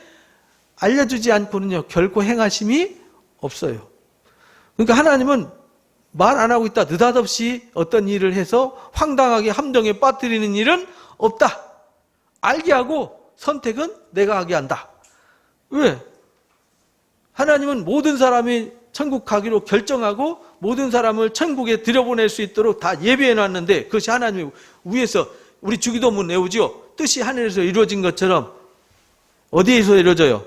알려주지 않고는요, 결코 행하심이 없어요. 그러니까 하나님은 말 안 하고 있다. 느닷없이 어떤 일을 해서 황당하게 함정에 빠뜨리는 일은 없다. 알게 하고 선택은 내가 하게 한다. 왜? 하나님은 모든 사람이 천국 가기로 결정하고 모든 사람을 천국에 들여보낼 수 있도록 다 예비해 놨는데 그것이 하나님이 위에서 우리 주기도문 외우지요. 뜻이 하늘에서 이루어진 것처럼 어디에서 이루어져요?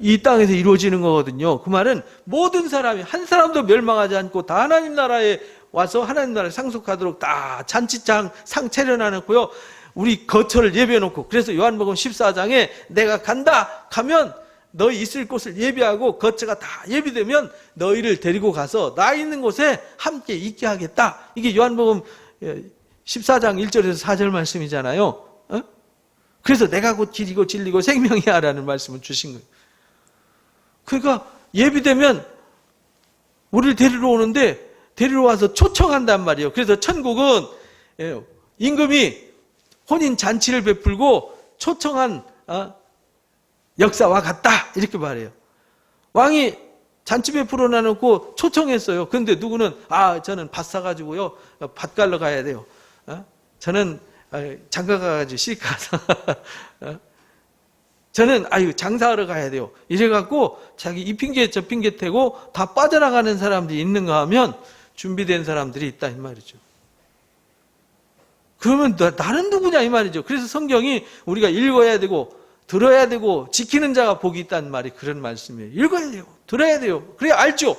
이 땅에서 이루어지는 거거든요. 그 말은 모든 사람이 한 사람도 멸망하지 않고 다 하나님 나라에 와서 하나님 나라에 상속하도록 다 잔치장 상 차려놔놓고요. 우리 거처를 예비해놓고, 그래서 요한복음 14장에 내가 간다 가면 너희 있을 곳을 예비하고 거처가 다 예비되면 너희를 데리고 가서 나 있는 곳에 함께 있게 하겠다. 이게 요한복음 14장 1절에서 4절 말씀이잖아요. 그래서 내가 곧 길이고 진리고 생명이야 라는 말씀을 주신 거예요. 그러니까 예비되면 우리를 데리러 오는데 데리러 와서 초청한단 말이에요. 그래서 천국은 임금이 혼인 잔치를 베풀고 초청한 역사와 같다 이렇게 말해요. 왕이 잔치 베풀어 놔놓고 초청했어요. 그런데 누구는 저는 밭 사가지고요 밭 갈러 가야 돼요. 저는 장가 가가지고 시집가서 저는 장사하러 가야 돼요. 이래갖고 자기 이 핑계 저 핑계 대고 다 빠져나가는 사람들이 있는가 하면 준비된 사람들이 있다 이 말이죠. 그러면 나는 누구냐 이 말이죠. 그래서 성경이 우리가 읽어야 되고 들어야 되고 지키는 자가 복이 있다는 말이 그런 말씀이에요. 읽어야 돼요. 들어야 돼요. 그래야 알죠.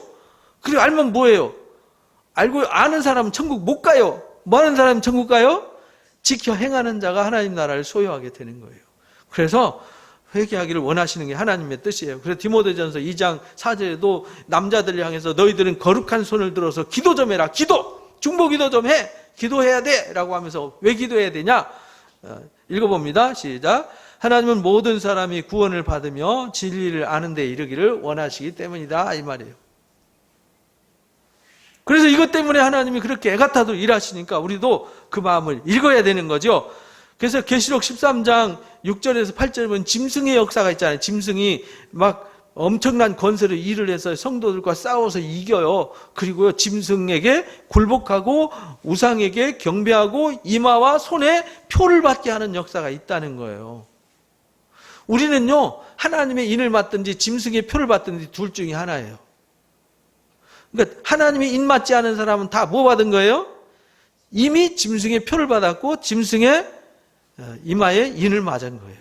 그래 알면 뭐예요? 알고 아는 사람은 천국 못 가요. 뭐 하는 사람은 천국 가요? 지켜 행하는 자가 하나님 나라를 소유하게 되는 거예요. 그래서 회개하기를 원하시는 게 하나님의 뜻이에요. 그래서 디모데전서 2장 4절에도 남자들을 향해서 너희들은 거룩한 손을 들어서 기도 좀 해라. 중보 기도 좀 해. 기도해야 돼. 라고 하면서 왜 기도해야 되냐? 읽어봅니다. 시작. 하나님은 모든 사람이 구원을 받으며 진리를 아는 데 이르기를 원하시기 때문이다. 이 말이에요. 그래서 이것 때문에 하나님이 그렇게 애가타도 일하시니까 우리도 그 마음을 읽어야 되는 거죠. 그래서 계시록 13장 6절에서 8절에 보면 짐승의 역사가 있잖아요. 짐승이 막 엄청난 권세로 일을 해서 성도들과 싸워서 이겨요. 그리고요, 짐승에게 굴복하고 우상에게 경배하고 이마와 손에 표를 받게 하는 역사가 있다는 거예요. 우리는요, 하나님의 인을 맡든지 짐승의 표를 받든지 둘 중에 하나예요. 그러니까 하나님의 인 맞지 않은 사람은 다 뭐 받은 거예요? 이미 짐승의 표를 받았고 짐승의 이마에 인을 맞은 거예요.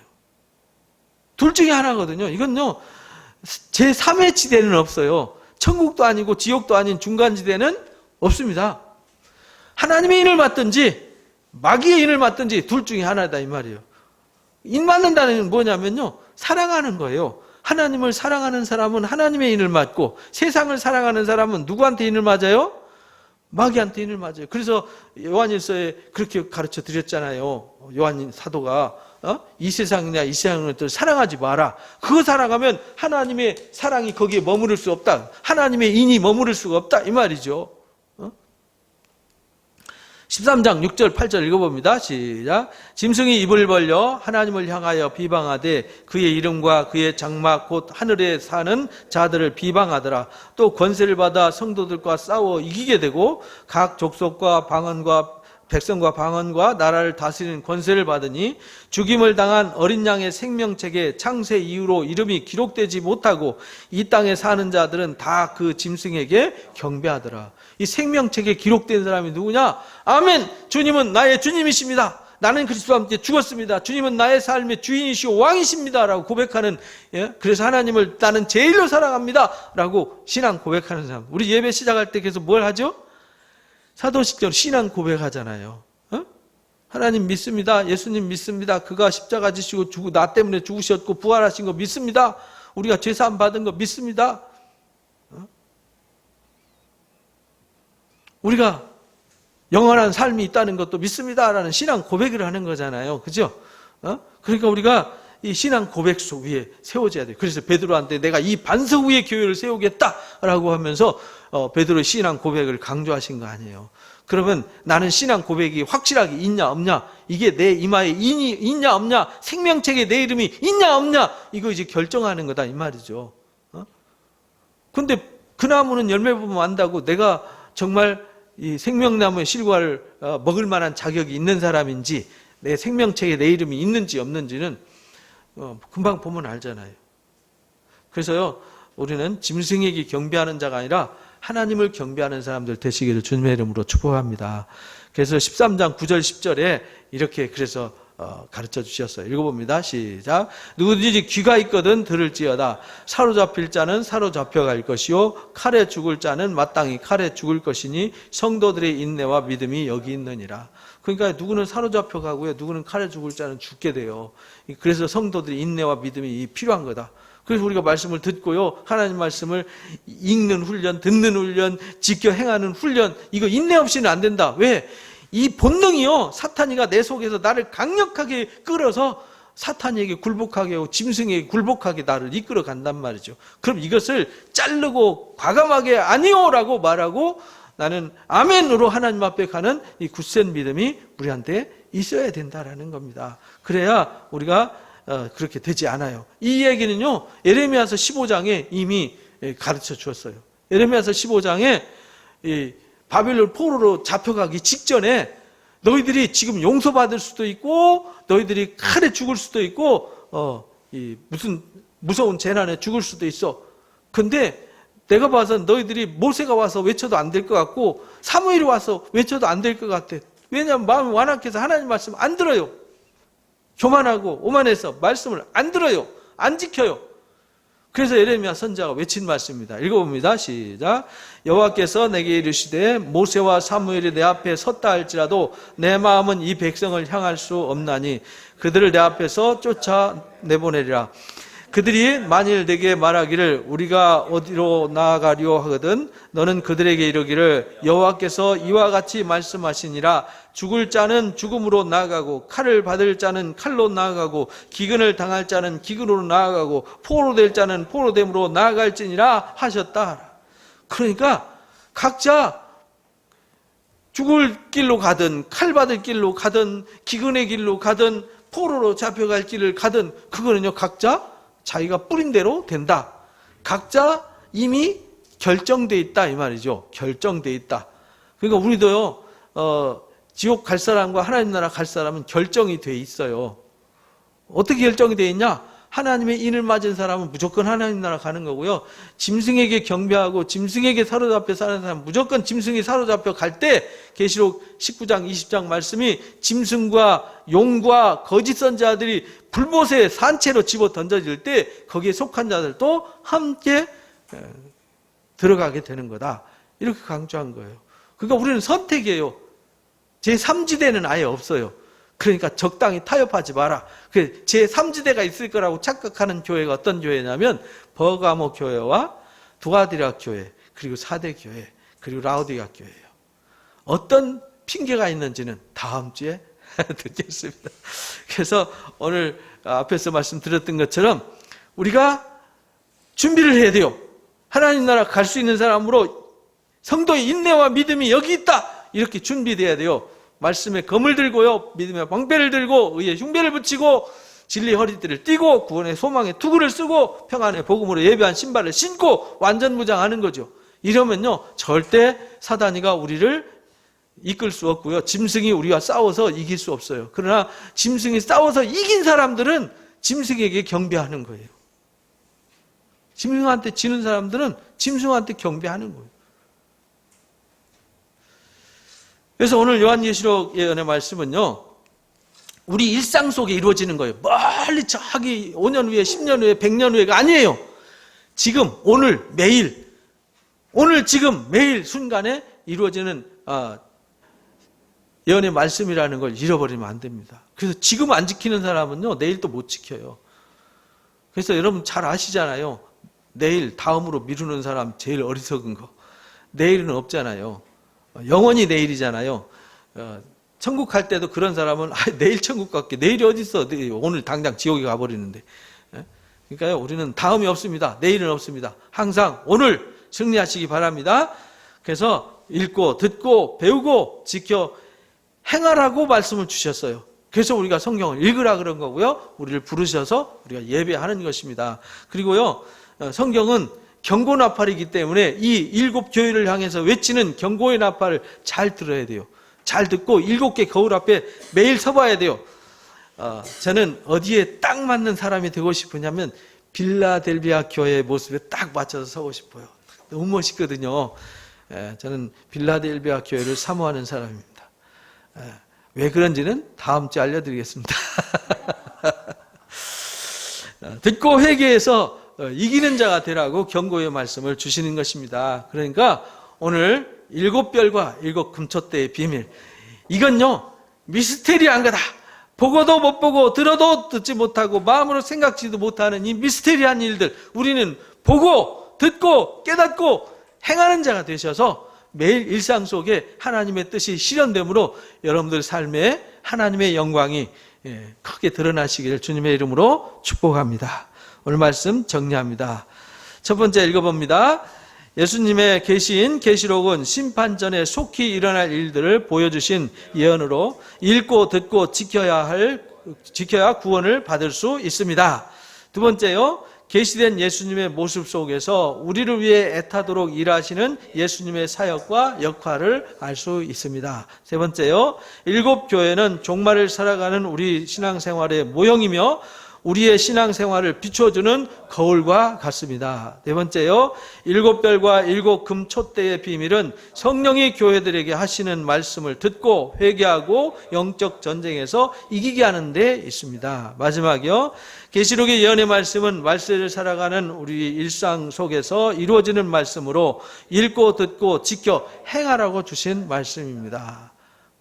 둘 중에 하나거든요. 이건요, 제3의 지대는 없어요. 천국도 아니고 지옥도 아닌 중간지대는 없습니다. 하나님의 인을 맡든지 마귀의 인을 맡든지 둘 중에 하나다 이 말이에요. 인 맡는다는 건 뭐냐면요, 사랑하는 거예요. 하나님을 사랑하는 사람은 하나님의 인을 맡고 세상을 사랑하는 사람은 누구한테 인을 맞아요? 마귀한테 인을 맞아요. 그래서 요한일서에 그렇게 가르쳐 드렸잖아요. 요한 사도가 이 세상이나 이 세상을 사랑하지 마라. 그거 사랑하면 하나님의 사랑이 거기에 머무를 수 없다. 하나님의 인이 머무를 수가 없다 이 말이죠. 13장 6절 8절 읽어봅니다. 시작. 짐승이 입을 벌려 하나님을 향하여 비방하되 그의 이름과 그의 장막 곧 하늘에 사는 자들을 비방하더라. 또 권세를 받아 성도들과 싸워 이기게 되고 각 족속과 방언과 백성과 방언과 나라를 다스리는 권세를 받으니 죽임을 당한 어린 양의 생명책에 창세 이후로 이름이 기록되지 못하고 이 땅에 사는 자들은 다 그 짐승에게 경배하더라. 이 생명책에 기록된 사람이 누구냐? 아멘! 주님은 나의 주님이십니다. 나는 그리스도와 함께 죽었습니다. 주님은 나의 삶의 주인이시오 왕이십니다. 라고 고백하는, 그래서 하나님을 나는 제일로 사랑합니다. 라고 신앙 고백하는 사람. 우리 예배 시작할 때 계속 뭘 하죠? 사도식적으로 신앙 고백하잖아요. 하나님 믿습니다. 예수님 믿습니다. 그가 십자가 지시고 나 때문에 죽으셨고 부활하신 거 믿습니다. 우리가 죄사함 받은 거 믿습니다. 우리가 영원한 삶이 있다는 것도 믿습니다라는 신앙 고백을 하는 거잖아요. 그죠? 그러니까 우리가 이 신앙 고백소 위에 세워져야 돼요. 그래서 베드로한테 내가 이 반석 위에 교회를 세우겠다라고 하면서 베드로의 신앙 고백을 강조하신 거 아니에요. 그러면 나는 신앙 고백이 확실하게 있냐 없냐, 이게 내 이마에 인이 있냐 없냐, 생명책에 내 이름이 있냐 없냐, 이거 이제 결정하는 거다 이 말이죠. 근데 그 나무는 열매 보면 안다고 내가 정말 이 생명나무의 실과를 먹을 만한 자격이 있는 사람인지 내 생명책에 내 이름이 있는지 없는지는 금방 보면 알잖아요. 그래서요, 우리는 짐승에게 경배하는 자가 아니라 하나님을 경배하는 사람들 되시기를 주님의 이름으로 축복합니다. 그래서 13장 9절 10절에 이렇게 그래서 가르쳐 주셨어요. 읽어봅니다. 시작. 누구든지 귀가 있거든 들을지어다. 사로잡힐 자는 사로잡혀갈 것이요 칼에 죽을 자는 마땅히 칼에 죽을 것이니 성도들의 인내와 믿음이 여기 있느니라. 그러니까 누구는 사로잡혀가고요, 누구는 칼에 죽을 자는 죽게 돼요. 그래서 성도들의 인내와 믿음이 필요한 거다. 그래서 우리가 말씀을 듣고요, 하나님 말씀을 읽는 훈련, 듣는 훈련, 지켜 행하는 훈련, 이거 인내 없이는 안 된다. 왜? 이 본능이요, 사탄이가 내 속에서 나를 강력하게 끌어서 사탄에게 굴복하게 하고 짐승에게 굴복하게 나를 이끌어 간단 말이죠. 그럼 이것을 자르고 과감하게 아니요라고 말하고 나는 아멘으로 하나님 앞에 가는 이 굳센 믿음이 우리한테 있어야 된다라는 겁니다. 그래야 우리가 그렇게 되지 않아요. 이 얘기는요, 예레미야서 15장에 이미 가르쳐 주었어요. 예레미야서 15장에 이 바벨론 포로로 잡혀가기 직전에 너희들이 지금 용서받을 수도 있고 너희들이 칼에 죽을 수도 있고 무슨 무서운 재난에 죽을 수도 있어. 근데 내가 봐서 너희들이 모세가 와서 외쳐도 안 될 것 같고 사무엘이 와서 외쳐도 안 될 것 같아. 왜냐하면 마음이 완악해서 하나님 말씀 안 들어요. 교만하고 오만해서 말씀을 안 들어요. 안 지켜요. 그래서 예레미야 선지자가 외친 말씀입니다. 읽어봅니다. 시작. 여호와께서 내게 이르시되 모세와 사무엘이 내 앞에 섰다 할지라도 내 마음은 이 백성을 향할 수 없나니 그들을 내 앞에서 쫓아 내보내리라. 그들이 만일 내게 말하기를 우리가 어디로 나아가려 하거든 너는 그들에게 이르기를 여호와께서 이와 같이 말씀하시니라. 죽을 자는 죽음으로 나아가고 칼을 받을 자는 칼로 나아가고 기근을 당할 자는 기근으로 나아가고 포로될 자는 포로됨으로 나아갈지니라 하셨다. 그러니까 각자 죽을 길로 가든 칼 받을 길로 가든 기근의 길로 가든 포로로 잡혀갈 길을 가든 그거는요 각자 자기가 뿌린 대로 된다. 각자 이미 결정돼 있다 이 말이죠. 결정돼 있다. 그러니까 우리도요 지옥 갈 사람과 하나님 나라 갈 사람은 결정이 돼 있어요. 어떻게 결정이 돼 있냐? 하나님의 인을 맞은 사람은 무조건 하나님 나라 가는 거고요. 짐승에게 경배하고 짐승에게 사로잡혀 사는 사람은 무조건 짐승이 사로잡혀 갈 때 계시록 19장 20장 말씀이 짐승과 용과 거짓 선지자들이 불못에 산채로 집어 던져질 때 거기에 속한 자들도 함께 들어가게 되는 거다. 이렇게 강조한 거예요. 그러니까 우리는 선택이에요. 제3지대는 아예 없어요. 그러니까 적당히 타협하지 마라. 제3지대가 있을 거라고 착각하는 교회가 어떤 교회냐면 버가모 교회와 두아디라 교회 그리고 사대 교회 그리고 라우디가 교회예요. 어떤 핑계가 있는지는 다음 주에 듣겠습니다. 그래서 오늘 앞에서 말씀드렸던 것처럼 우리가 준비를 해야 돼요. 하나님 나라 갈 수 있는 사람으로 성도의 인내와 믿음이 여기 있다. 이렇게 준비돼야 돼요. 말씀의 검을 들고요. 믿음의 방패를 들고 의의 흉배를 붙이고 진리의 허리띠를 띠고 구원의 소망의 투구를 쓰고 평안의 복음으로 예배한 신발을 신고 완전 무장하는 거죠. 이러면요. 절대 사단이가 우리를 이끌 수 없고요. 짐승이 우리와 싸워서 이길 수 없어요. 그러나 짐승이 싸워서 이긴 사람들은 짐승에게 경배하는 거예요. 짐승한테 지는 사람들은 짐승한테 경배하는 거예요. 그래서 오늘 요한계시록 예언의 말씀은요. 우리 일상 속에 이루어지는 거예요. 멀리 저기 5년 후에 10년 후에 100년 후에가 아니에요. 지금 오늘 매일 오늘 지금 매일 순간에 이루어지는 예언의 말씀이라는 걸 잃어버리면 안 됩니다. 그래서 지금 안 지키는 사람은요. 내일 또 못 지켜요. 그래서 여러분 잘 아시잖아요. 내일 다음으로 미루는 사람 제일 어리석은 거. 내일은 없잖아요. 영원히 내일이잖아요. 천국 갈 때도 그런 사람은 내일 천국 갈게. 내일이 어디 있어? 오늘 당장 지옥에 가버리는데. 그러니까요. 우리는 다음이 없습니다. 내일은 없습니다. 항상 오늘 승리하시기 바랍니다. 그래서 읽고 듣고 배우고 지켜 행하라고 말씀을 주셨어요. 그래서 우리가 성경을 읽으라 그런 거고요. 우리를 부르셔서 우리가 예배하는 것입니다. 그리고요. 성경은 경고 나팔이기 때문에 이 7교회를 향해서 외치는 경고의 나팔을 잘 들어야 돼요. 잘 듣고 7개 거울 앞에 매일 서봐야 돼요. 저는 어디에 딱 맞는 사람이 되고 싶으냐면 빌라델비아 교회의 모습에 딱 맞춰서 서고 싶어요. 너무 멋있거든요. 저는 빌라델비아 교회를 사모하는 사람입니다. 왜 그런지는 다음 주에 알려드리겠습니다. 듣고 회개해서 이기는 자가 되라고 경고의 말씀을 주시는 것입니다. 그러니까 오늘 7별과 7금초대의 비밀, 이건요 미스테리한 거다. 보고도 못 보고 들어도 듣지 못하고 마음으로 생각지도 못하는 이 미스테리한 일들, 우리는 보고 듣고 깨닫고 행하는 자가 되셔서 매일 일상 속에 하나님의 뜻이 실현됨으로 여러분들 삶에 하나님의 영광이 크게 드러나시기를 주님의 이름으로 축복합니다. 오늘 말씀 정리합니다. 첫 번째 읽어봅니다. 예수님의 계시인 계시록은 심판 전에 속히 일어날 일들을 보여주신 예언으로 읽고 듣고 지켜야 구원을 받을 수 있습니다. 두 번째요. 계시된 예수님의 모습 속에서 우리를 위해 애타도록 일하시는 예수님의 사역과 역할을 알 수 있습니다. 세 번째요. 7교회는 종말을 살아가는 우리 신앙생활의 모형이며 우리의 신앙생활을 비춰주는 거울과 같습니다. 네 번째요, 7별과 7금 촛대의 비밀은 성령이 교회들에게 하시는 말씀을 듣고 회개하고 영적 전쟁에서 이기게 하는 데 있습니다. 마지막이요, 계시록의 예언의 말씀은 말세를 살아가는 우리 일상 속에서 이루어지는 말씀으로 읽고 듣고 지켜 행하라고 주신 말씀입니다.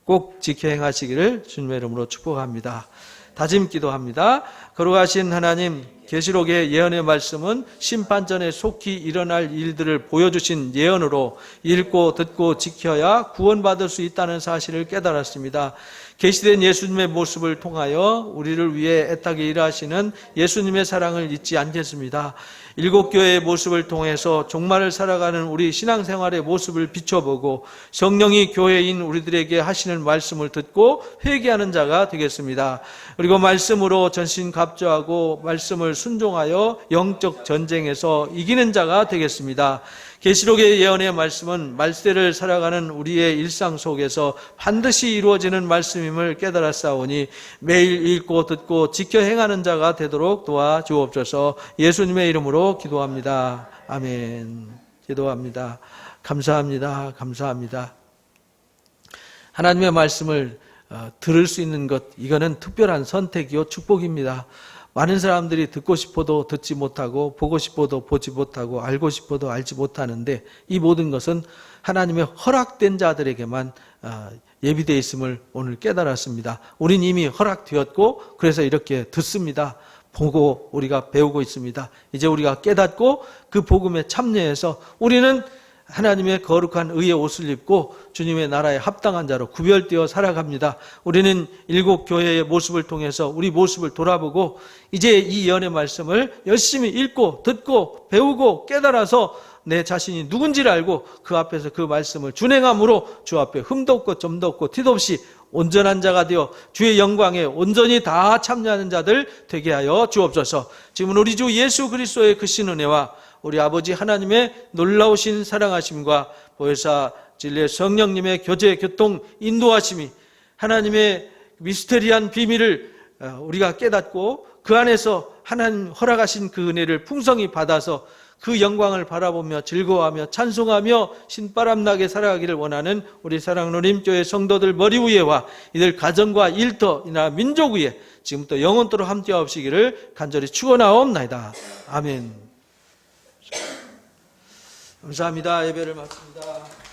꼭 지켜 행하시기를 주님의 이름으로 축복합니다. 다짐 기도합니다. 거룩하신 하나님, 계시록의 예언의 말씀은 심판전에 속히 일어날 일들을 보여주신 예언으로 읽고 듣고 지켜야 구원받을 수 있다는 사실을 깨달았습니다. 계시된 예수님의 모습을 통하여 우리를 위해 애타게 일하시는 예수님의 사랑을 잊지 않겠습니다. 7교회의 모습을 통해서 종말을 살아가는 우리 신앙생활의 모습을 비춰보고 성령이 교회인 우리들에게 하시는 말씀을 듣고 회개하는 자가 되겠습니다. 그리고 말씀으로 전신갑주하고 말씀을 순종하여 영적 전쟁에서 이기는 자가 되겠습니다. 계시록의 예언의 말씀은 말세를 살아가는 우리의 일상 속에서 반드시 이루어지는 말씀임을 깨달았사오니 매일 읽고 듣고 지켜 행하는 자가 되도록 도와주옵소서. 예수님의 이름으로 기도합니다. 아멘. 기도합니다. 감사합니다. 감사합니다. 하나님의 말씀을 들을 수 있는 것, 이거는 특별한 선택이요 축복입니다. 많은 사람들이 듣고 싶어도 듣지 못하고 보고 싶어도 보지 못하고 알고 싶어도 알지 못하는데 이 모든 것은 하나님의 허락된 자들에게만 예비되어 있음을 오늘 깨달았습니다. 우린 이미 허락되었고 그래서 이렇게 듣습니다. 보고 우리가 배우고 있습니다. 이제 우리가 깨닫고 그 복음에 참여해서 우리는 하나님의 거룩한 의의 옷을 입고 주님의 나라에 합당한 자로 구별되어 살아갑니다. 우리는 7교회의 모습을 통해서 우리 모습을 돌아보고 이제 이 예언의 말씀을 열심히 읽고 듣고 배우고 깨달아서 내 자신이 누군지를 알고 그 앞에서 그 말씀을 준행함으로 주 앞에 흠도 없고 점도 없고 티도 없이 온전한 자가 되어 주의 영광에 온전히 다 참여하는 자들 되게 하여 주옵소서. 지금 우리 주 예수 그리스도의 그 신은혜와 우리 아버지 하나님의 놀라우신 사랑하심과 보혜사 진리의 성령님의 교제, 교통, 인도하심이 하나님의 미스테리한 비밀을 우리가 깨닫고 그 안에서 하나님 허락하신 그 은혜를 풍성히 받아서 그 영광을 바라보며 즐거워하며 찬송하며 신바람나게 살아가기를 원하는 우리 사랑로림교회 성도들 머리 위에와 이들 가정과 일터이나 민족 위에 지금부터 영원토록 함께하옵시기를 간절히 축원하옵나이다. 아멘. 감사합니다. 예배를 마칩니다.